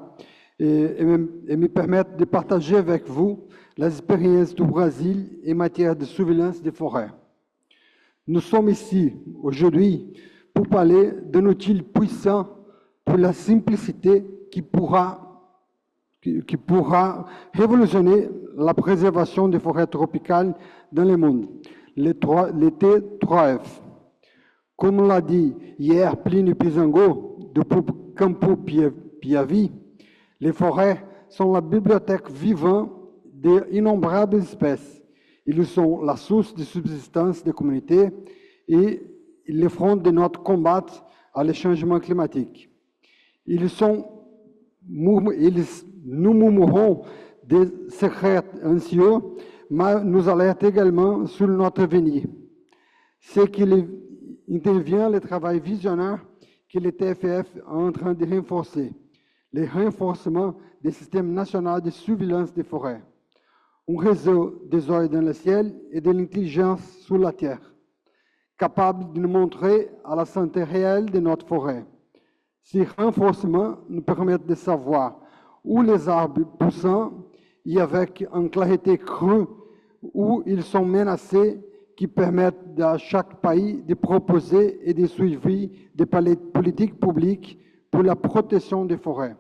et me permettre de partager avec vous l'expérience du Brésil en matière de surveillance des forêts. Nous sommes ici aujourd'hui pour parler d'un outil puissant pour la simplicité qui pourra révolutionner la préservation des forêts tropicales dans le monde, les T3F. Comme l'a dit hier Pline Pizango de Campo Piavi, les forêts sont la bibliothèque vivante d'innombrables espèces. Ils sont la source de subsistance des communautés et le front de notre combat à le changement climatique. Nous murmurons des secrets anxieux, mais nous alertent également sur notre avenir. C'est qu'il intervient le travail visionnaire que le TFF est en train de renforcer, le renforcement des systèmes nationaux de surveillance des forêts, un réseau des oeils dans le ciel et de l'intelligence sur la terre, capable de nous montrer à la santé réelle de notre forêt. Ces renforcements nous permettent de savoir où les arbres poussent et avec une clarté crue où ils sont menacés, qui permettent à chaque pays de proposer et de suivre des politiques publiques pour la protection des forêts.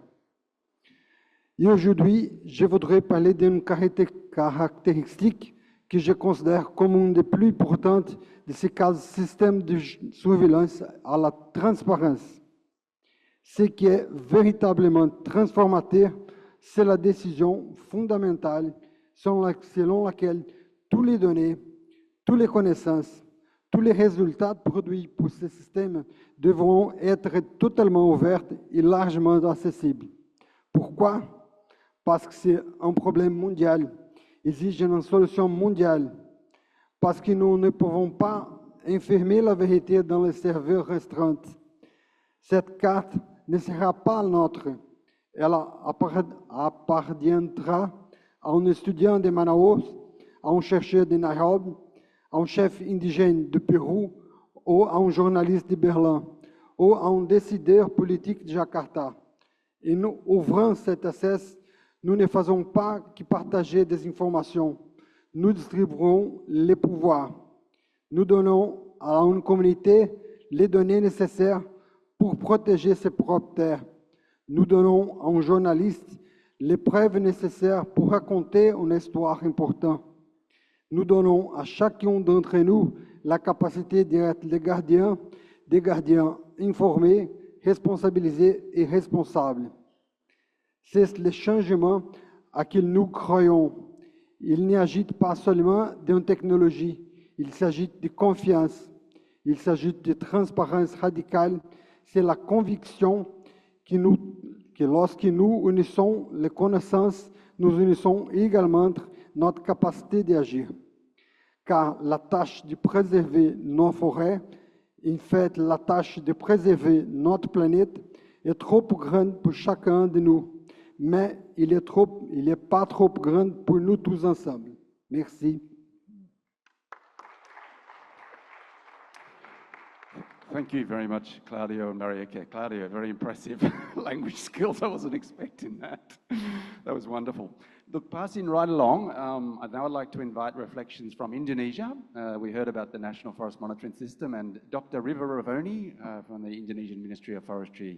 Et aujourd'hui, je voudrais parler d'une caractéristique que je considère comme une des plus importantes de ces systèmes de surveillance à la transparence. Ce qui est véritablement transformateur, c'est la décision fondamentale selon laquelle toutes les données, toutes les connaissances, tous les résultats produits pour ce système devront être totalement ouverts et largement accessibles. Pourquoi? Parce que c'est un problème mondial, exige une solution mondiale, parce que nous ne pouvons pas enfermer la vérité dans les serveurs restreints. Cette carte ne sera pas nôtre. Elle appartiendra à un étudiant de Manaus, à un chercheur de Nairobi, à un chef indigène du Pérou, ou à un journaliste de Berlin, ou à un décideur politique de Jakarta. Et nous, ouvrant cet accès, nous ne faisons pas que partager des informations. Nous distribuons les pouvoirs. Nous donnons à une communauté les données nécessaires pour protéger ses propres terres. Nous donnons à un journaliste les preuves nécessaires pour raconter une histoire importante. Nous donnons à chacun d'entre nous la capacité d'être des gardiens informés, responsabilisés et responsables. C'est le changement à qui nous croyons. Il ne s'agit pas seulement d'une technologie, il s'agit de confiance, il s'agit de transparence radicale. C'est la conviction que lorsque nous unissons les connaissances, nous unissons également notre capacité d'agir. Car la tâche de préserver nos forêts, en fait la tâche de préserver notre planète, est trop grande pour chacun de nous. Mais il est pas trop grande pour nous tous ensemble. Merci. Thank you very much, Claudio and Marieke. Claudio, very impressive language skills. I wasn't expecting that. That was wonderful. Look, passing right along, I'd now like to invite reflections from Indonesia. We heard about the National Forest Monitoring System, and Dr. Riva Ravoni from the Indonesian Ministry of Forestry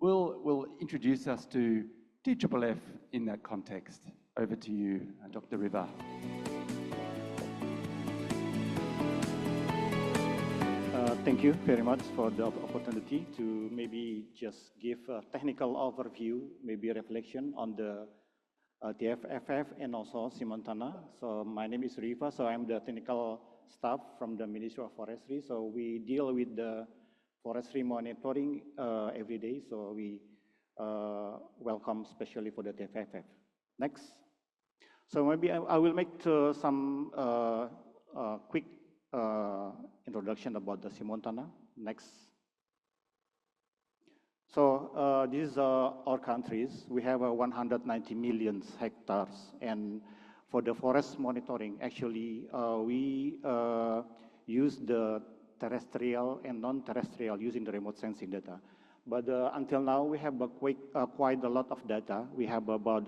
will introduce us to TFFF in that context. Over to you, Dr. Riva. Thank you very much for the opportunity to maybe just give a technical overview, maybe a reflection on the TFFF and also Simontana. So my name is Riva, so I'm the technical staff from the Ministry of Forestry. So we deal with the forestry monitoring every day. So we welcome especially for the TFFF. Next. So maybe I will make some quick introduction about the Simontana. Next. So this is our countries. We have 190 million hectares, and for the forest monitoring, actually we use the terrestrial and non-terrestrial using the remote sensing data. But until now, we have quite a lot of data. We have about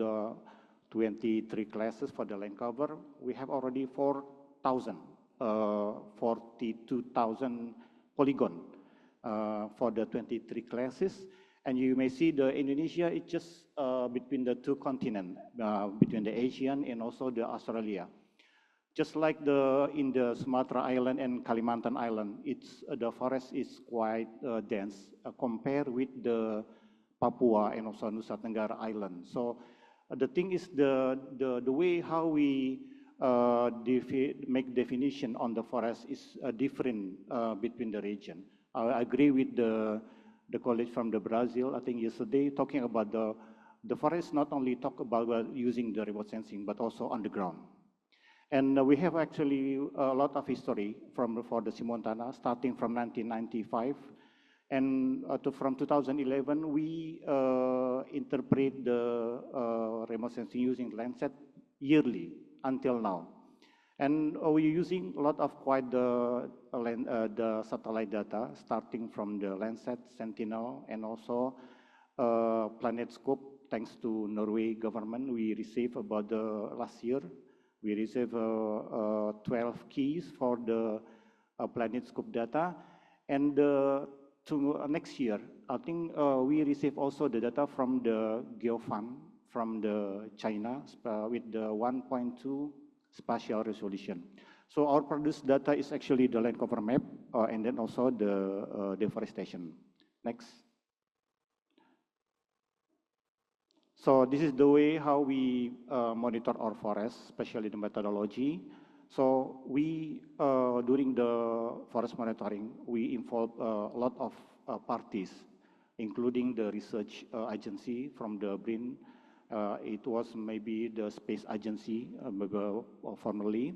23 classes for the land cover. We have already 42,000 polygon for the 23 classes. And you may see the Indonesia is just between the two continents, between the Asian and also the Australia. Just like in the Sumatra Island and Kalimantan Island, the forest is quite dense compared with the Papua and also Nusa Tenggara Island. So the thing is the way how we make definition on the forest is different between the region. I agree with the colleague from the Brazil, I think yesterday, talking about the forest not only talk about using the remote sensing, but also on the ground. And we have actually a lot of history for the Simontana, starting from 1995. And from 2011, we interpret the remote sensing using Landsat yearly until now. And we're using a lot of quite the satellite data, starting from the Landsat, Sentinel, and also PlanetScope. Thanks to Norway government, we received about last year, we received 12 keys for the PlanetScope data. And to next year, I think we receive also the data from the GeoFund from the China with the 1.2 spatial resolution. So our produced data is actually the land cover map and then also the deforestation. Next. So this is the way how we monitor our forests, especially the methodology. So we, during the forest monitoring, we involve a lot of parties, including the research agency from the BRIN. It was maybe the space agency formerly.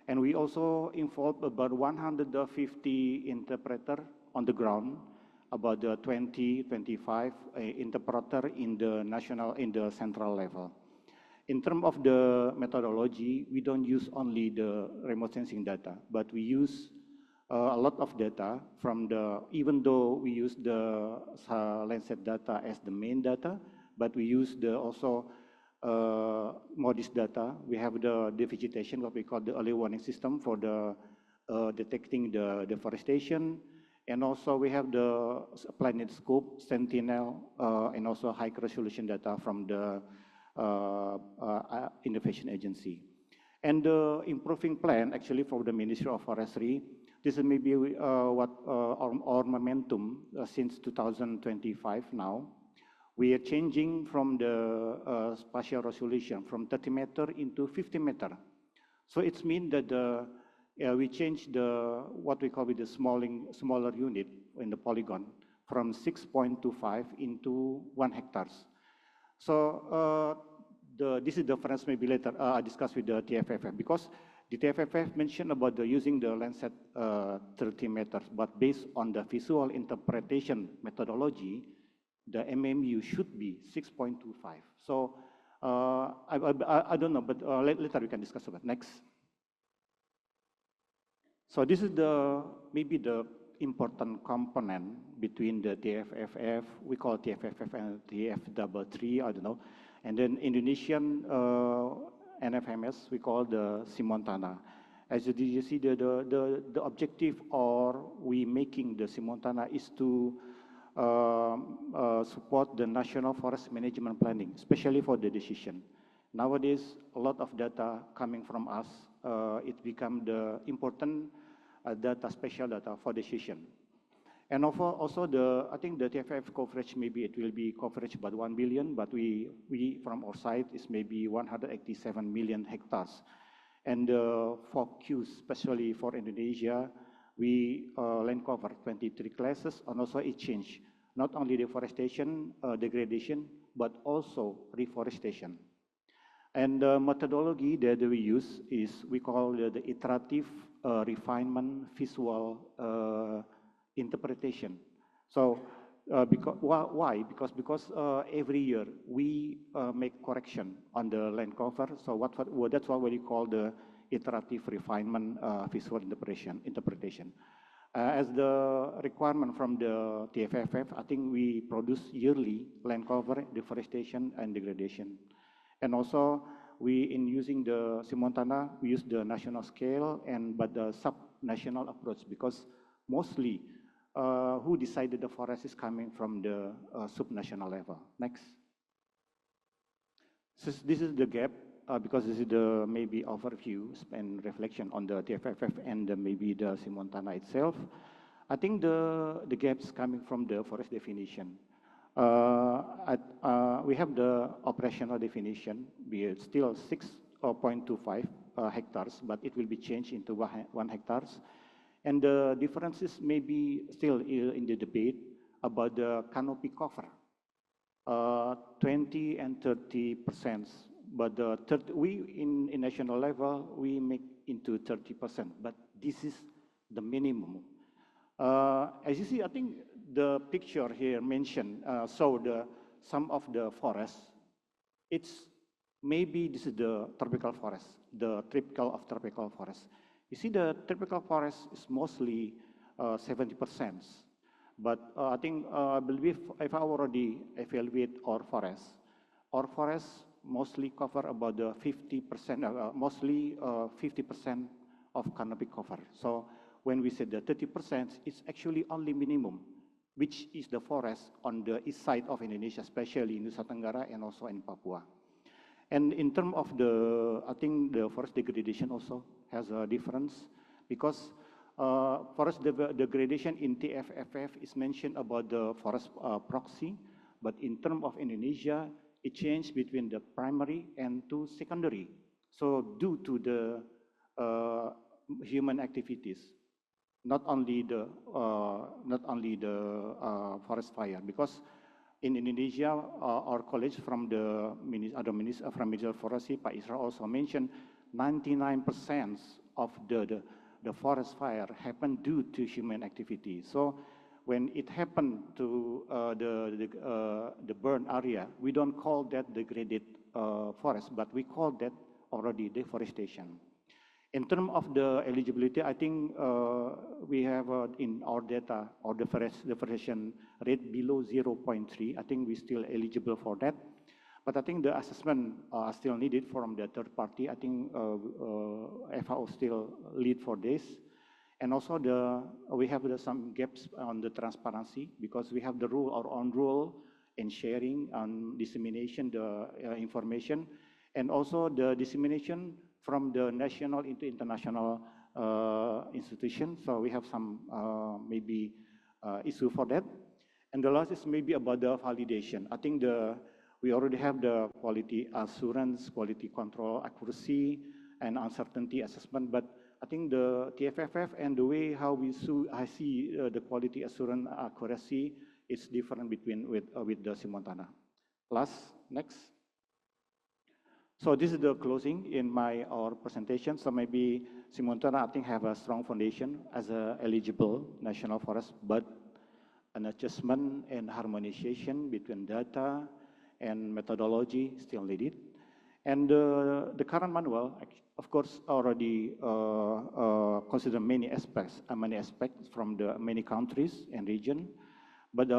And we also involved about 150 interpreters on the ground, about 25 interpreter in the central level. In terms of the methodology, we don't use only the remote sensing data, but we use a lot of data from even though we use the Landsat data as the main data, but we use also MODIS data. We have the vegetation, what we call the early warning system for the detecting the deforestation. And also we have the planet scope, Sentinel, and also high resolution data from the Innovation Agency. And the improving plan actually for the Ministry of Forestry, this is maybe what our momentum since 2025 now. We are changing from the spatial resolution from 30 meter into 50 meter. So it means that we change what we call with the smaller unit in the polygon from 6.25 into 1 hectares. So this is the difference maybe later I discuss with the TFFF, because the TFFF mentioned about using the Lancet 30 meters, but based on the visual interpretation methodology, the MMU should be 6.25. So I don't know, but later we can discuss about next. So this is maybe the important component between the TFFF, we call TFFF and TF33, I don't know, and then Indonesian NFMS, we call the Simontana. As you see, the objective or we making the Simontana is to support the national forest management planning, especially for the decision. Nowadays, a lot of data coming from us, it become the important data, special data for decision. And also I think the TFF coverage, maybe it will be coverage about 1 billion, but we from our side is maybe 187 million hectares. And for Qs, especially for Indonesia, we land cover 23 classes, and also it changed not only deforestation, degradation, but also reforestation. And the methodology that we use is we call the iterative refinement visual interpretation. So why? Because every year we make correction on the land cover. So that's what we call the iterative refinement visual interpretation. As the requirement from the TFFF, I think we produce yearly land cover, deforestation, and degradation. And also, in using the Simontana, we use the national scale but the sub-national approach, because mostly who decided the forest is coming from the subnational level. Next. So this is the gap, because this is the maybe overview and reflection on the TFFF and maybe the Simontana itself. I think the gaps coming from the forest definition. We have the operational definition, be it still 6.25 hectares, but it will be changed into 1 hectares. And the differences may be still in the debate about the canopy cover, 20 and 30%. But we in national level, we make into 30%, but this is the minimum. As you see, I think the picture here mentioned, some of the forests, maybe this is the tropical forest, the typical of tropical forest. You see, the tropical forest is mostly 70%. But I think, I believe if I already evaluate our forests mostly cover about the 50%, mostly 50% of canopy cover. So when we say the 30%, it's actually only minimum, which is the forest on the east side of Indonesia, especially in Nusa Tenggara and also in Papua. And in terms of I think the forest degradation also has a difference, because forest degradation in TFFF is mentioned about the forest proxy, but in terms of Indonesia, it changed between the primary and to secondary. So due to the human activities, not only the forest fire, because in Indonesia, our colleagues from the from Ministry of Forestry, Pak Isra also mentioned 99% of the forest fire happened due to human activity. So when it happened to the burn area, we don't call that degraded forest, but we call that already deforestation. In terms of the eligibility, I think we have in our data or the deforestation rate below 0.3. I think we're still eligible for that. But I think the assessment are still needed from the third party. I think FAO still lead for this. And also we have some gaps on the transparency because we have our own rule in sharing and dissemination the information, and also the dissemination from the national into international institutions. So we have some maybe issue for that. And the last is maybe about the validation. I think we already have the quality assurance, quality control, accuracy, and uncertainty assessment. But I think the TFFF and the way how I see the quality assurance accuracy is different with the Simontana. Next. So this is the closing in our presentation. So maybe Simontana, I think, have a strong foundation as a eligible national forest, but an adjustment and harmonization between data and methodology still needed. And the current manual, of course, already consider many aspects from the many countries and region. But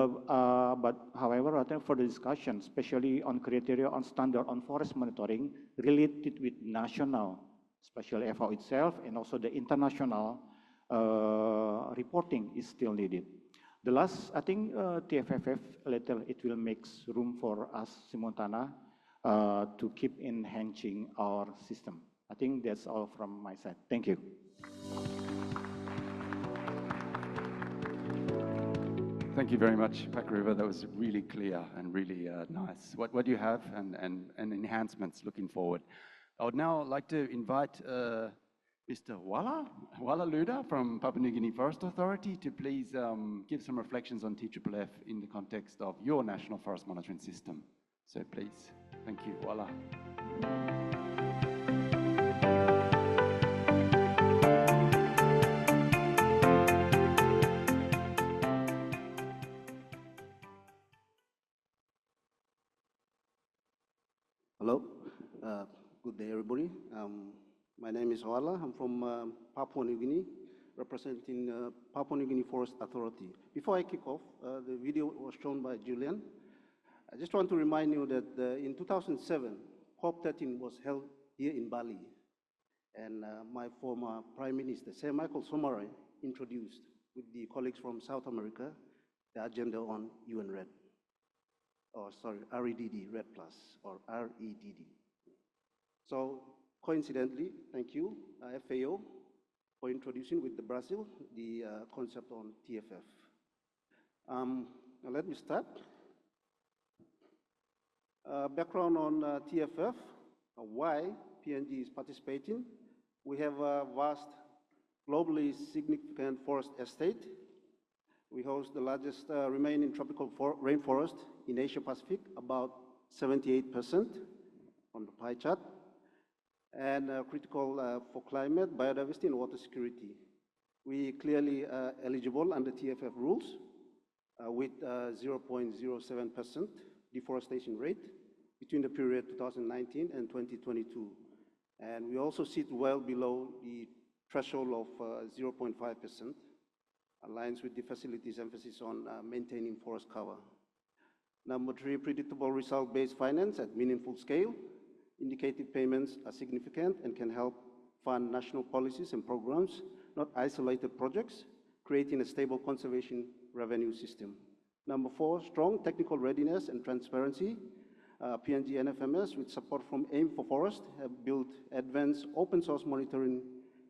however, I think for the discussion, especially on criteria on standard on forest monitoring related with national, especially FAO itself, and also the international reporting is still needed. The last, I think TFFF later, it will make room for us, Simontana, to keep enhancing our system. I think that's all from my side. Thank you. Thank you very much, Pak River. That was really clear and really nice. What do you have and enhancements looking forward? I would now like to invite Mr. Wala Luda from Papua New Guinea Forest Authority to please give some reflections on TFFF in the context of your national forest monitoring system. So please, thank you, Wala. Hello, good day everybody. My name is Wala. I'm from Papua New Guinea, representing Papua New Guinea Forest Authority. Before I kick off, the video was shown by Julian. I just want to remind you that in 2007, COP13 was held here in Bali. And my former Prime Minister, Sir Michael Somare, introduced with the colleagues from South America the agenda on UN RED. REDD, RED Plus, or REDD. So coincidentally, thank you, FAO, for introducing with the Brazil the concept on TFF. Now let me start. Background on TFF, why PNG is participating. We have a vast, globally significant forest estate. We host the largest remaining tropical rainforest in Asia Pacific, about 78% on the pie chart, and critical for climate, biodiversity, and water security. We clearly eligible under TFF rules with 0.07% deforestation rate between the period 2019 and 2022. And we also sit well below the threshold of 0.5%. Aligns with the facility's emphasis on maintaining forest cover. Number 3, predictable result-based finance at meaningful scale. Indicated payments are significant and can help fund national policies and programs, not isolated projects, creating a stable conservation revenue system. Number 4, strong technical readiness and transparency. PNG and FMS, with support from AIM for Forest, have built advanced open source monitoring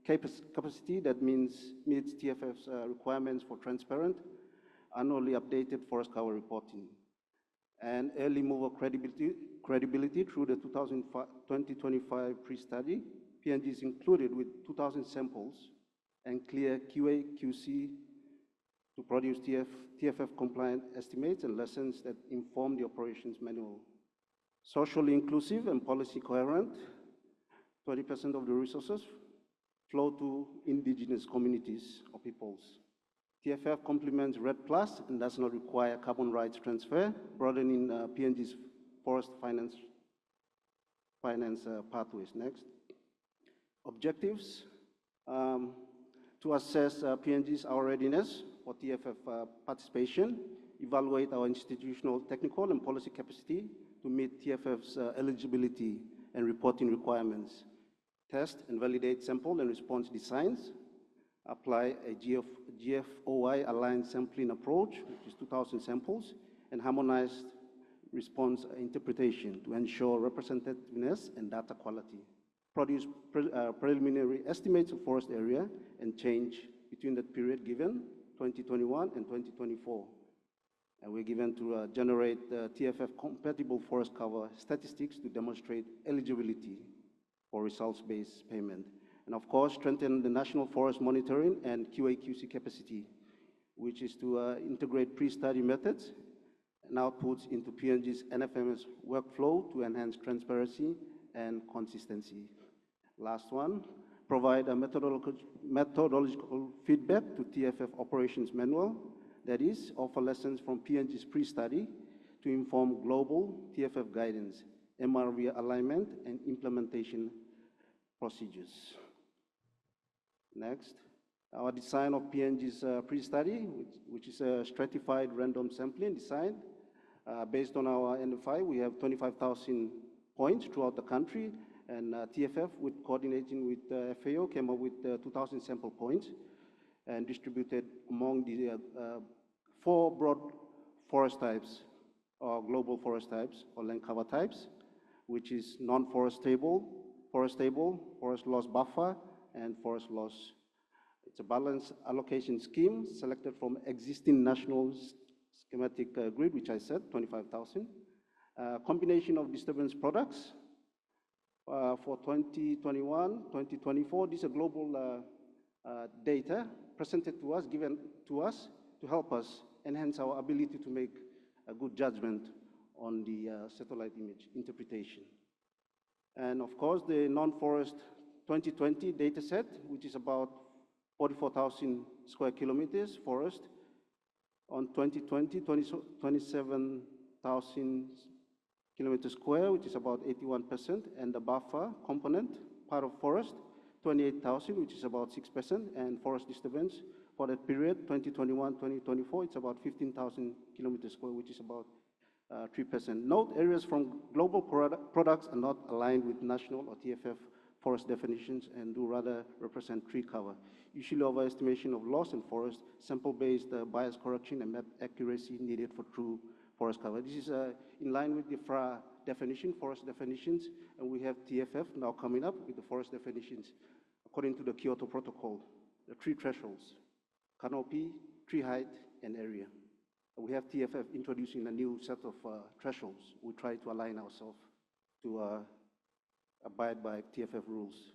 capacity that meets TFF's requirements for transparent, annually updated forest cover reporting. And early mover credibility through the 2025 pre-study. PNG is included with 2,000 samples and clear QA, QC to produce TFF compliant estimates and lessons that inform the operations manual. Socially inclusive and policy coherent, 20% of the resources flow to indigenous communities or peoples. TFF complements RED Plus and does not require carbon rights transfer, broadening PNG's forest finance pathways. Next. objectives to assess PNG's our readiness for TFF participation, evaluate our institutional, technical, and policy capacity to meet TFF's eligibility and reporting requirements, test and validate sample and response designs, apply a GFOI aligned sampling approach, which is 2,000 samples, and harmonized response interpretation to ensure representativeness and data quality. Produce preliminary estimates of forest area and change between that period given, 2021 and 2024. And we're given to generate TFF compatible forest cover statistics to demonstrate eligibility for results-based payment. And of course, strengthen the national forest monitoring and QA/QC capacity, which is to integrate pre-study methods and outputs into PNG's NFMS workflow to enhance transparency and consistency. Last one, provide a methodological feedback to TFF operations manual, that is, offer lessons from PNG's pre-study to inform global TFF guidance, MRV alignment, and implementation procedures. Next, our design of PNG's pre-study, which is a stratified random sampling design. Based on our NFI, we have 25,000 points throughout the country, and TFF, with coordinating with FAO, came up with 2,000 sample points and distributed among the 4 broad forest types, or global forest types, or land cover types, which is non-forestable, forestable, forest loss buffer, and forest loss. It's a balanced allocation scheme selected from existing national schematic grid, which I said, 25,000. Combination of disturbance products for 2021, 2024. These are global data presented to us, given to us to help us enhance our ability to make a good judgment on the satellite image interpretation. And of course, the non-forest 2020 data set, which is about 44,000 square kilometers forest. On 2020, 27,000 kilometers square, which is about 81%, and the buffer component, part of forest, 28,000, which is about 6%, and forest disturbance for that period, 2021-2024, it's about 15,000 kilometers square, which is about 3%. Note, areas from global products are not aligned with national or TFF forest definitions and do rather represent tree cover. Usually overestimation of loss in forest, sample-based bias correction and map accuracy needed for true forest cover. This is in line with the FRA definition, forest definitions, and we have TFF now coming up with the forest definitions according to the Kyoto Protocol, the 3 thresholds: canopy, tree height, and area. We have TFF introducing a new set of thresholds. We try to align ourselves to abide by TFF rules.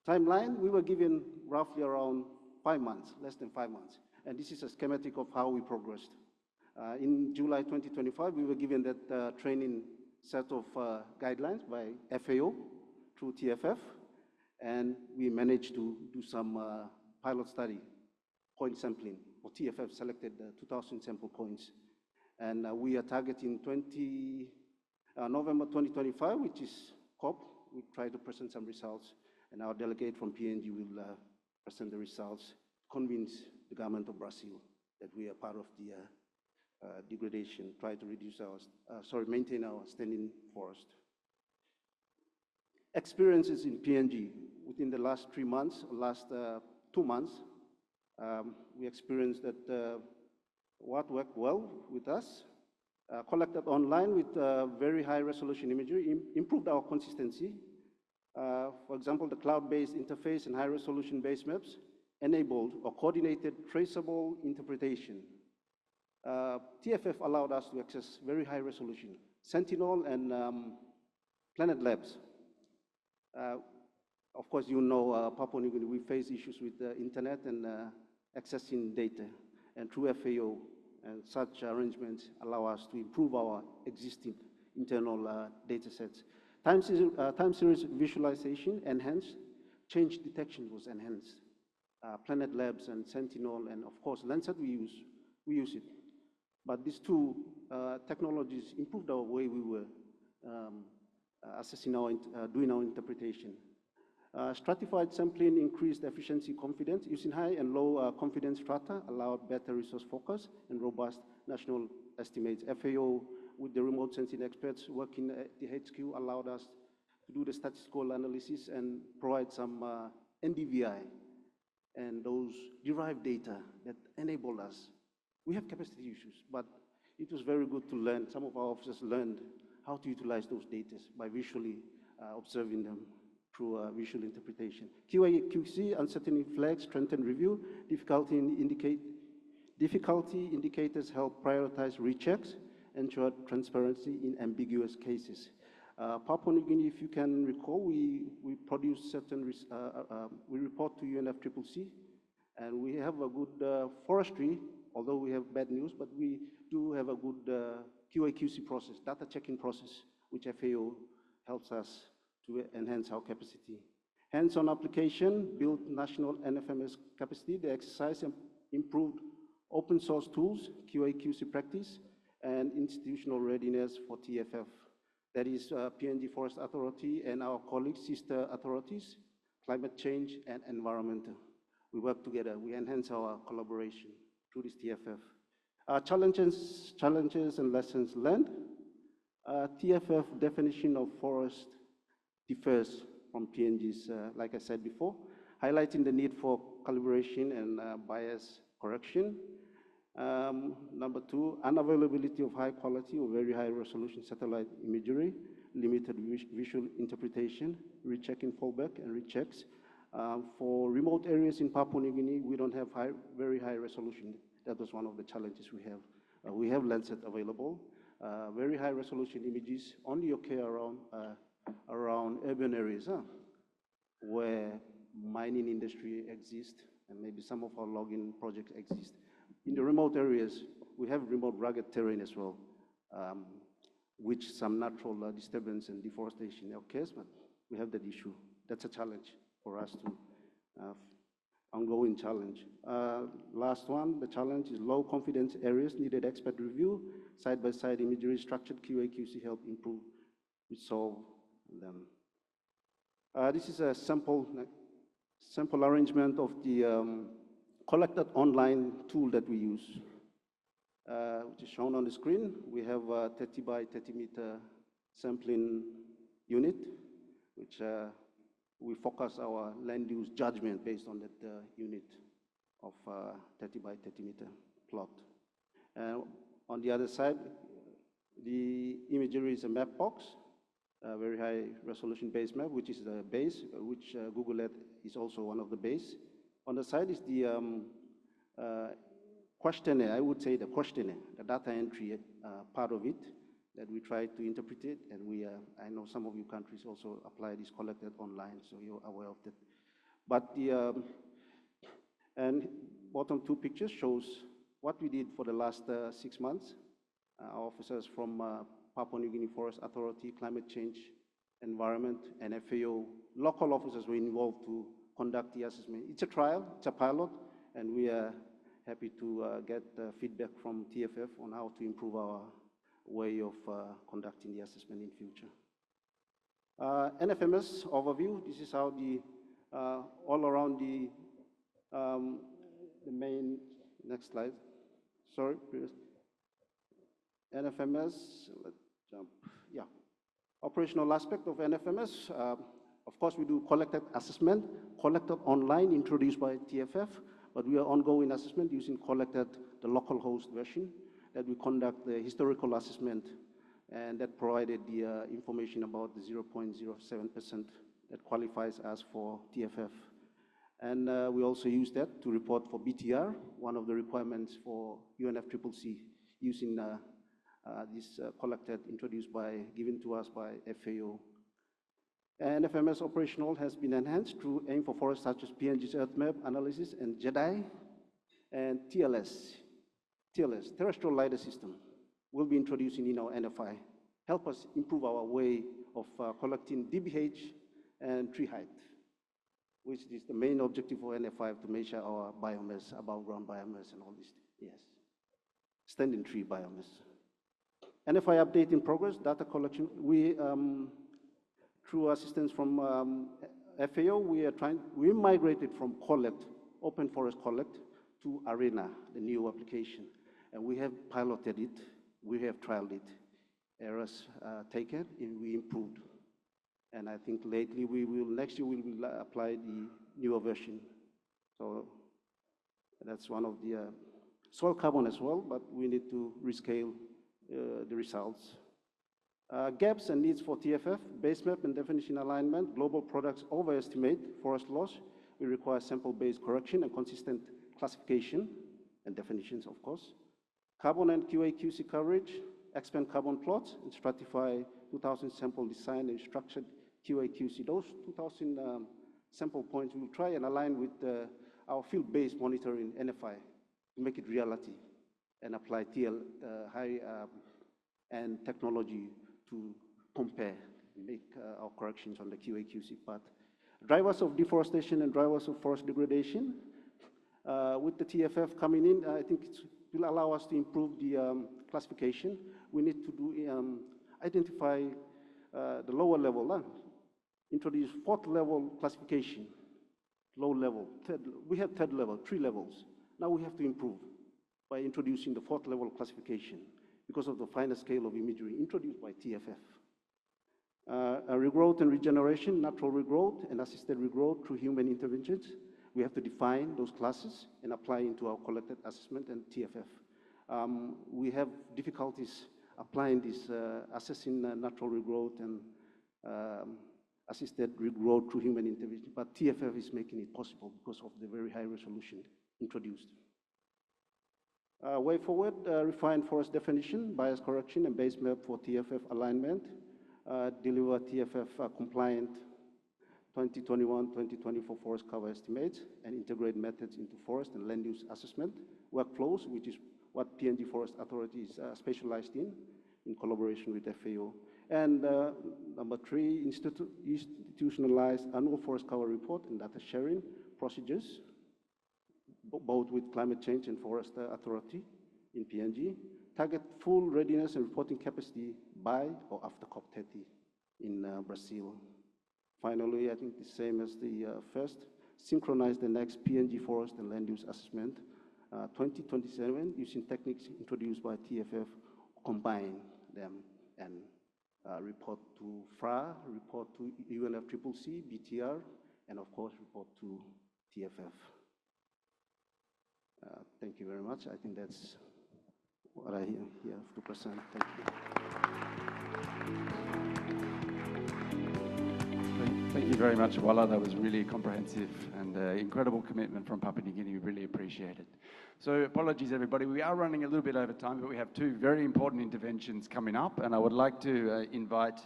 Timeline, we were given roughly around 5 months, less than 5 months. And this is a schematic of how we progressed. In July 2025, we were given that training set of guidelines by FAO through TFF, and we managed to do some pilot study, point sampling, or TFF selected 2,000 sample points. And we are targeting November 2025, which is COP. We try to present some results, and our delegate from PNG will present the results, convince the government of Brazil that we are part of the degradation, try to reduce our, maintain our standing forest. Experiences in PNG within the last 3 months, last 2 months, we experienced that what worked well with us, collected online with very high resolution imagery, improved our consistency. For example, the cloud-based interface and high resolution base maps enabled or coordinated traceable interpretation. TFF allowed us to access very high resolution. Sentinel and Planet Labs. Of course, you know, Papua New Guinea, we face issues with the internet and accessing data. And through FAO, and such arrangements allow us to improve our existing internal data sets. Time series visualization enhanced, change detection was enhanced. Planet Labs and Sentinel, and of course, Landsat we use it. But these 2 technologies improved our way we were assessing doing our interpretation. Stratified sampling increased efficiency confidence. Using high and low confidence strata allowed better resource focus and robust national estimates. FAO, with the remote sensing experts working at the HQ, allowed us to do the statistical analysis and provide some NDVI and those derived data that enable us. We have capacity issues, but it was very good to learn. Some of our officers learned how to utilize those data by visually observing them through visual interpretation. QA/QC, uncertainty flags, strengthen review, difficulty indicators help prioritize rechecks, ensure transparency in ambiguous cases. Papua New Guinea, if you can recall, we produce certain, we report to UNFCCC, and we have a good forestry, although we have bad news, but we do have a good QA/QC process, data checking process, which FAO helps us to enhance our capacity. Hands-on application, build national NFMS capacity. The exercise improved open source tools, QA/QC practice, and institutional readiness for TFF. That is PNG Forest Authority and our colleagues, sister authorities, climate change and environmental. We work together, we enhance our collaboration through this TFF. Challenges and lessons learned. TFF definition of forest differs from PNG's, like I said before, highlighting the need for calibration and bias correction. Number two, unavailability of high quality or very high resolution satellite imagery, limited visual interpretation, rechecking fallback and rechecks. For remote areas in Papua New Guinea, we don't have very high resolution. That was one of the challenges we have. We have Lancet available. Very high resolution images only occur around urban areas where mining industry exists and maybe some of our logging projects exist. In the remote areas, we have remote rugged terrain as well, which some natural disturbance and deforestation occurs, but we have that issue. That's a challenge for us to ongoing challenge. Last one, the challenge is low confidence areas needed expert review, side-by-side imagery, structured QA/QC help improve, resolve them. This is a sample arrangement of the collected online tool that we use, which is shown on the screen. We have a 30 by 30 meter sampling unit, which we focus our land use judgment based on that unit of 30 by 30 meter plot. On the other side, the imagery is a map box, a very high resolution base map, which is the base, which Google Earth is also one of the base. On the side is the questionnaire, I would say the questionnaire, the data entry part of it that we try to interpret it, and I know some of you countries also apply this collected online, so you're aware of that. But the, and bottom two pictures shows what we did for the last 6 months. Our officers from Papua New Guinea Forest Authority, Climate Change, Environment, and FAO, local officers were involved to conduct the assessment. It's a trial, it's a pilot, and we are happy to get feedback from TFF on how to improve our way of conducting the assessment in future. NFMS overview, this is how the, all around the main, next slide, sorry, previous. NFMS, let's jump, yeah. Operational aspect of NFMS, of course, we do collected assessment, collected online, introduced by TFF, but we are ongoing assessment using collected, the local host version, that we conduct the historical assessment, and that provided the information about the 0.07% that qualifies us for TFF. And we also use that to report for BTR, one of the requirements for UNFCCC, using this collected, introduced by, given to us by FAO. And FMS operational has been enhanced through aim for forests such as PNG's Earth Map analysis and JEDI, and TLS, terrestrial lidar system, will be introducing in our NFI, help us improve our way of collecting DBH and tree height, which is the main objective for NFI, to measure our biomass, above ground biomass and all this, yes. Standing tree biomass. NFI update in progress, data collection. We, through assistance from FAO, we migrated from collect, open forest collect, to ARENA, the new application. And we have piloted it, we have trialed it. Errors taken, and we improved. And I think lately next year we will apply the newer version. So that's one of the soil carbon as well, but we need to rescale the results. Gaps and needs for TFF, base map and definition alignment, global products overestimate forest loss. We require sample-based correction and consistent classification and definitions, of course. Carbon and QA/QC coverage, expand carbon plots, and stratify 2,000 sample design and structured QA/QC. Those 2,000 sample points we will try and align with our field-based monitoring NFI to make it reality and apply TL high-end technology to compare, make our corrections on the QA/QC part. Drivers of deforestation and drivers of forest degradation. With the TFF coming in, I think it will allow us to improve the classification. We need to identify the lower level, introduce fourth level classification, low level, we have third level, 3 levels. Now we have to improve by introducing the fourth level classification because of the finer scale of imagery introduced by TFF. Regrowth and regeneration, natural regrowth and assisted regrowth through human interventions. We have to define those classes and apply into our collected assessment and TFF. We have difficulties applying this, assessing natural regrowth and assisted regrowth through human intervention, but TFF is making it possible because of the very high resolution introduced. Way forward, refined forest definition, bias correction, and base map for TFF alignment, deliver TFF compliant 2021-2024 forest cover estimates, and integrate methods into forest and land use assessment workflows, which is what PNG Forest Authority is specialized in collaboration with FAO. And number 3, institutionalized annual forest cover report and data sharing procedures, both with climate change and forest authority in PNG. Target full readiness and reporting capacity by or after COP30 in Brazil. Finally, I think the same as the first, synchronize the next PNG forest and land use assessment 2027 using techniques introduced by TFF, combine them and report to FRA, report to UNFCCC, BTR, and of course report to TFF. Thank you very much. I think that's what I have to present. Thank you. Thank you very much, Wala. That was really comprehensive and incredible commitment from Papua New Guinea. We really appreciate it. So apologies, everybody. We are running a little bit over time, but we have 2 very important interventions coming up, and I would like to invite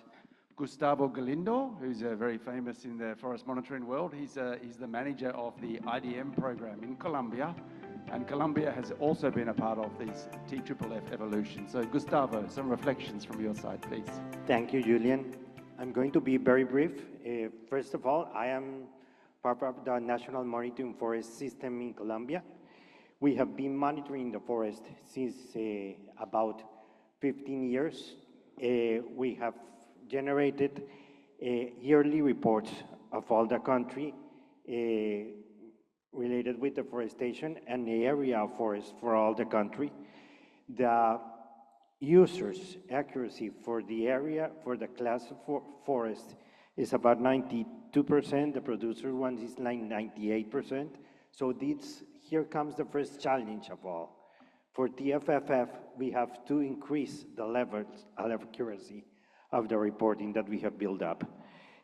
Gustavo Galindo, who's very famous in the forest monitoring world. He's the manager of the IDM program in Colombia, and Colombia has also been a part of this TFFF evolution. So Gustavo, some reflections from your side, please. Thank you, Julian. I'm going to be very brief. First of all, I am part of the National Monitoring Forest System in Colombia. We have been monitoring the forest since about 15 years. We have generated yearly reports of all the country related with deforestation and the area of forest for all the country. The users' accuracy for the area, for the class of forest, is about 92%. The producer one is like 98%. So here comes the first challenge of all. For TFFF, we have to increase the levels of accuracy of the reporting that we have built up.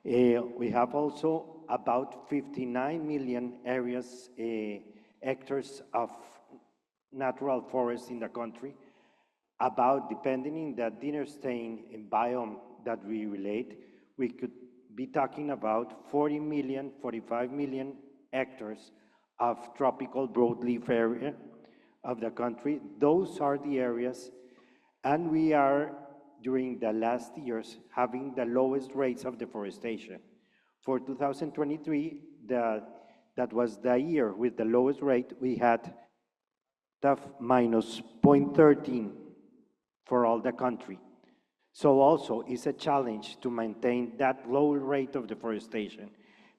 We have also about 59 million hectares of natural forests in the country. About, depending on the dinner stain and biome that we relate, we could be talking about 40 million, 45 million hectares of tropical broadleaf area of the country. Those are the areas, and we are, during the last years, having the lowest rates of deforestation. For 2023, that was the year with the lowest rate. We had minus 0.13 for all the country. So also it's a challenge to maintain that low rate of deforestation,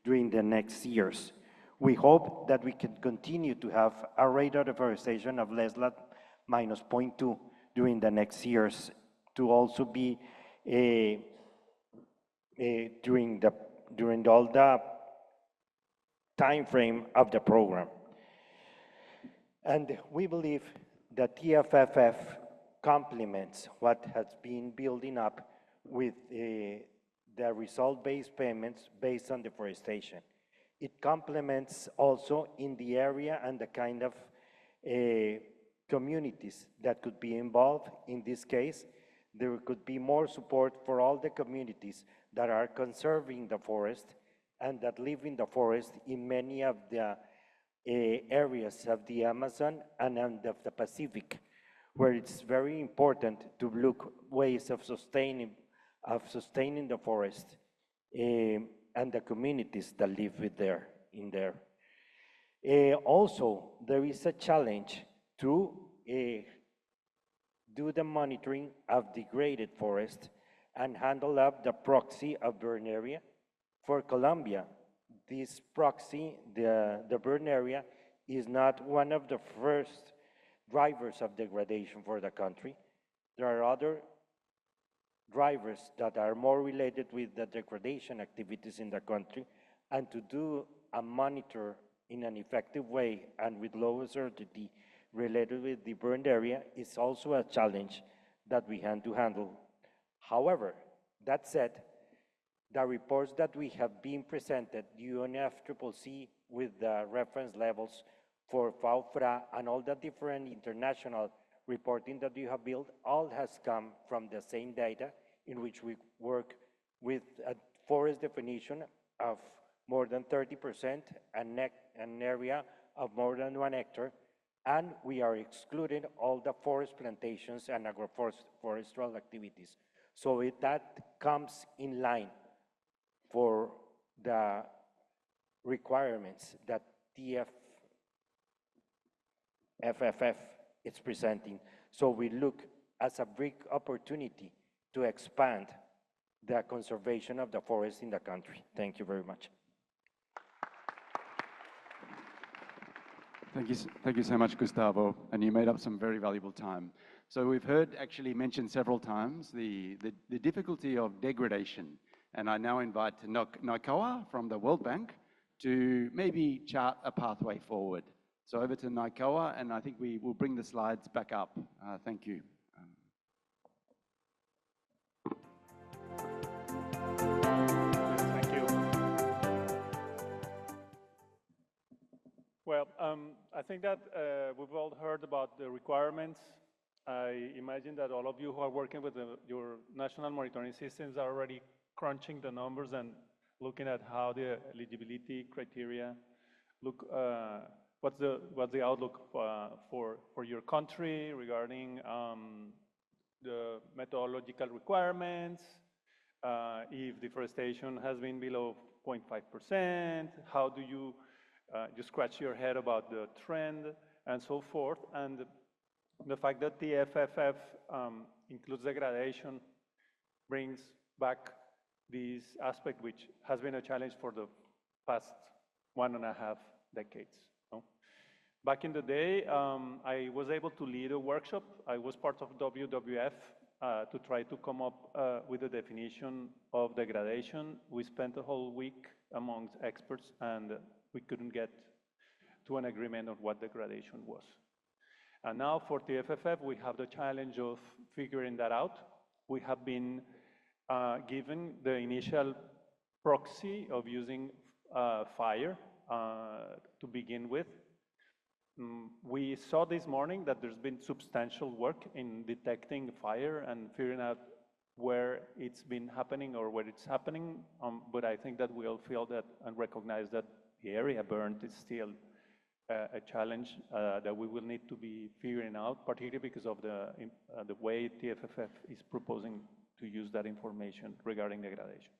during the next years. We hope that we can continue to have a rate of deforestation of less than minus 0.2 during the next years, to also be during all the time frame of the program. And we believe that TFFF complements what has been building up with the result-based payments based on deforestation. It complements also in the area and the kind of communities that could be involved. In this case, there could be more support for all the communities that are conserving the forest and that live in the forest in many of the areas of the Amazon and of the Pacific, where it's very important to look ways of sustaining the forest and the communities that live in there. Also, there is a challenge to do the monitoring of degraded forest and handle up the proxy of burn area. For Colombia, this proxy, the burn area, is not one of the first drivers of degradation for the country. There are other drivers that are more related with the degradation activities in the country, and to do a monitor in an effective way and with low uncertainty related with the burned area is also a challenge that we have to handle. However, that said, the reports that we have been presented, UNFCCC with the reference levels for FAO-FRA and all the different international reporting that you have built, all has come from the same data in which we work with a forest definition of more than 30%, an area of more than 1 hectare, and we are excluding all the forest plantations and agroforestry activities. So that comes in line for the requirements that TFFF is presenting. So we look as a big opportunity to expand the conservation of the forest in the country. Thank you very much. Thank you so much, Gustavo, and you made up some very valuable time. So we've heard actually mentioned several times the difficulty of degradation, and I now invite Naikoa from the World Bank to maybe chart a pathway forward. So over to Naikoa, and I think we will bring the slides back up. Thank you. Thank you. Well, I think that we've all heard about the requirements. I imagine that all of you who are working with your national monitoring systems are already crunching the numbers and looking at how the eligibility criteria look. What's the outlook for your country regarding the methodological requirements? If deforestation has been below 0.5%, how do you scratch your head about the trend and so forth? And the fact that the FFF includes degradation brings back this aspect, which has been a challenge for the past 1.5 decades. No? Back in the day, I was able to lead a workshop. I was part of WWF to try to come up with a definition of degradation. We spent a whole week amongst experts, and we couldn't get to an agreement on what degradation was. And now for the FFF, we have the challenge of figuring that out. We have been given the initial proxy of using fire to begin with. We saw this morning that there's been substantial work in detecting fire and figuring out where it's been happening or where it's happening, but I think that we all feel that and recognize that the area burned is still a challenge that we will need to be figuring out, particularly because of the way TFFF is proposing to use that information regarding degradation.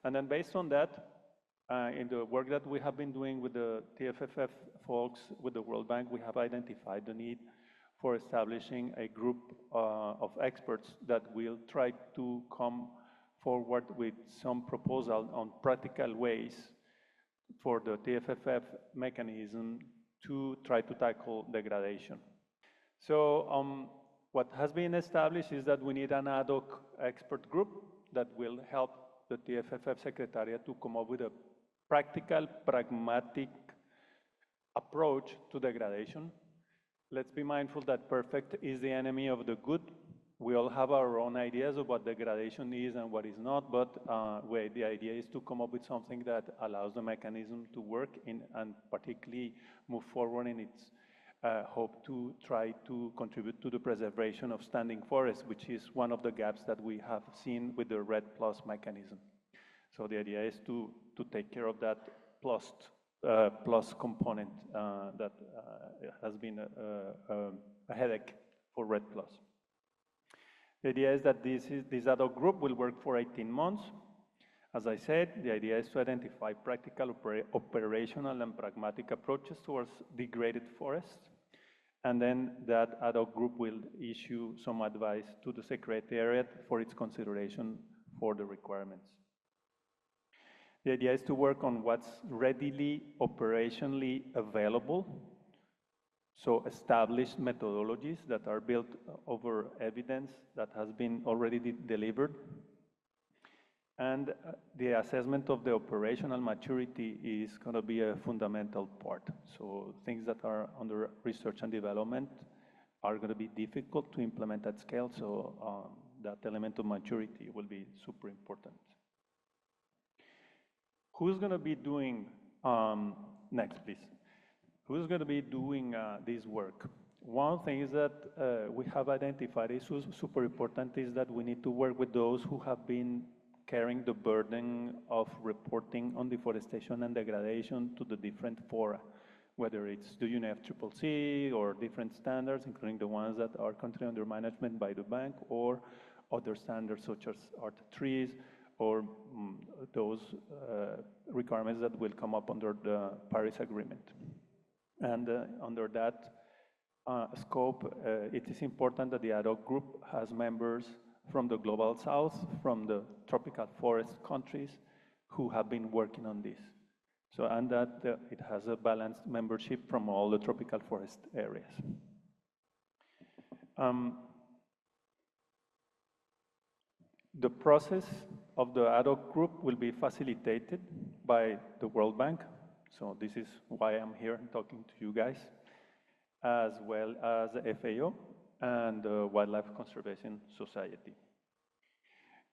And then based on that, in the work that we have been doing with the TFFF folks, with the World Bank, we have identified the need for establishing a group of experts that will try to come forward with some proposal on practical ways for the TFFF mechanism to try to tackle degradation. So what has been established is that we need an ad hoc expert group that will help the TFFF Secretariat to come up with a practical, pragmatic approach to degradation. Let's be mindful that perfect is the enemy of the good. We all have our own ideas of what degradation is and what is not, but the idea is to come up with something that allows the mechanism to work and particularly move forward in its hope to try to contribute to the preservation of standing forests, which is one of the gaps that we have seen with the REDD+ mechanism. So the idea is to take care of that plus component that has been a headache for REDD+. The idea is that this ad hoc group will work for 18 months. As I said, the idea is to identify practical, operational, and pragmatic approaches towards degraded forests. And then that ad hoc group will issue some advice to the Secretariat for its consideration for the requirements. The idea is to work on what's readily operationally available, so established methodologies that are built over evidence that has been already delivered. And the assessment of the operational maturity is going to be a fundamental part. So things that are under research and development are going to be difficult to implement at scale, so that element of maturity will be super important. Who's going to be doing, next please, who's going to be doing this work? One thing is that we have identified is super important is that we need to work with those who have been carrying the burden of reporting on deforestation and degradation to the different fora, whether it's the UNFCCC or different standards, including the ones that are currently under management by the bank, or other standards such as Art3s, or those requirements that will come up under the Paris Agreement. And under that scope, it is important that the ad hoc group has members from the Global South, from the tropical forest countries who have been working on this. So, and that it has a balanced membership from all the tropical forest areas. The process of the ad hoc group will be facilitated by the World Bank. So this is why I'm here talking to you guys, as well as the FAO and the Wildlife Conservation Society.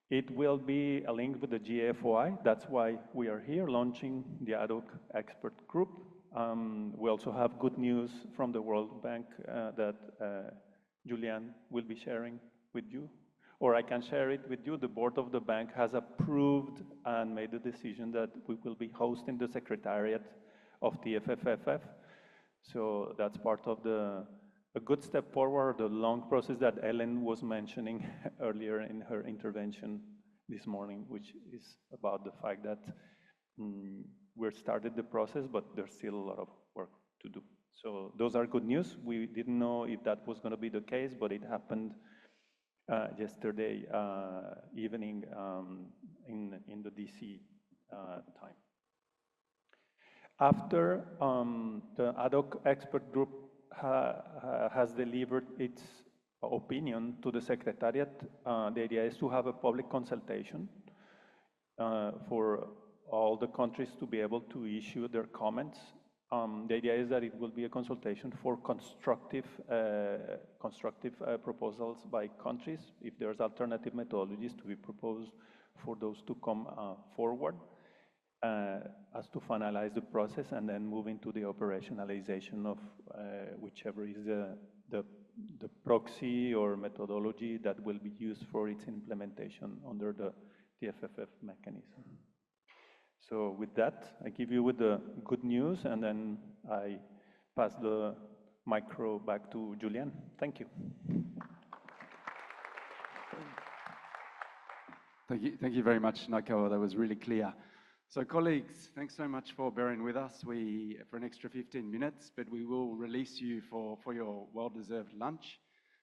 It will be a link with the GFOI. That's why we are here launching the ad hoc expert group. We also have good news from the World Bank that Julian will be sharing with you. Or I can share it with you. The board of the bank has approved and made the decision that we will be hosting the Secretariat of the TFFF. So that's part of a good step forward, the long process that Ellen was mentioning earlier in her intervention this morning, which is about the fact that we've started the process, but there's still a lot of work to do. So those are good news. We didn't know if that was going to be the case, but it happened yesterday evening in the DC time. After the ad hoc expert group has delivered its opinion to the Secretariat, the idea is to have a public consultation for all the countries to be able to issue their comments. The idea is that it will be a consultation for constructive proposals by countries, if there's alternative methodologies to be proposed for those to come forward, as to finalize the process and then move into the operationalization of whichever is the proxy or methodology that will be used for its implementation under the TFFF mechanism. So with that, I give you with the good news, and then I pass the micro back to Julian. Thank you. Thank you very much, Naikawa. That was really clear. So colleagues, thanks so much for bearing with us for an extra 15 minutes, but we will release you for your well-deserved lunch.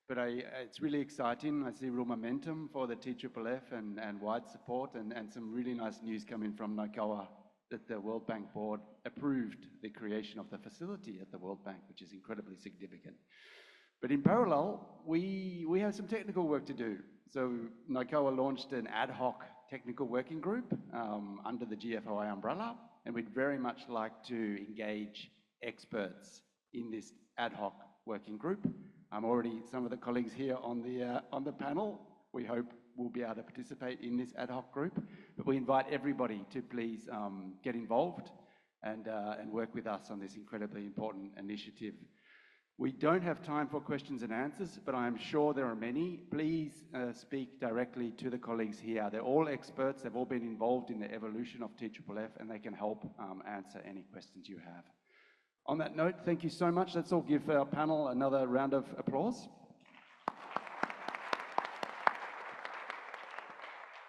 But it's really exciting. I see real momentum for the TFFF and wide support and some really nice news coming from Naikawa that the World Bank board approved the creation of the facility at the World Bank, which is incredibly significant. But in parallel, we have some technical work to do. So NICOA launched an ad hoc technical working group under the GFOI umbrella, and we'd very much like to engage experts in this ad hoc working group. Already some of the colleagues here on the panel, we hope will be able to participate in this ad hoc group, but we invite everybody to please get involved and work with us on this incredibly important initiative. We don't have time for questions and answers, but I am sure there are many. Please speak directly to the colleagues here. They're all experts, they've all been involved in the evolution of TFFF, and they can help answer any questions you have. On that note, thank you so much. Let's all give our panel another round of applause.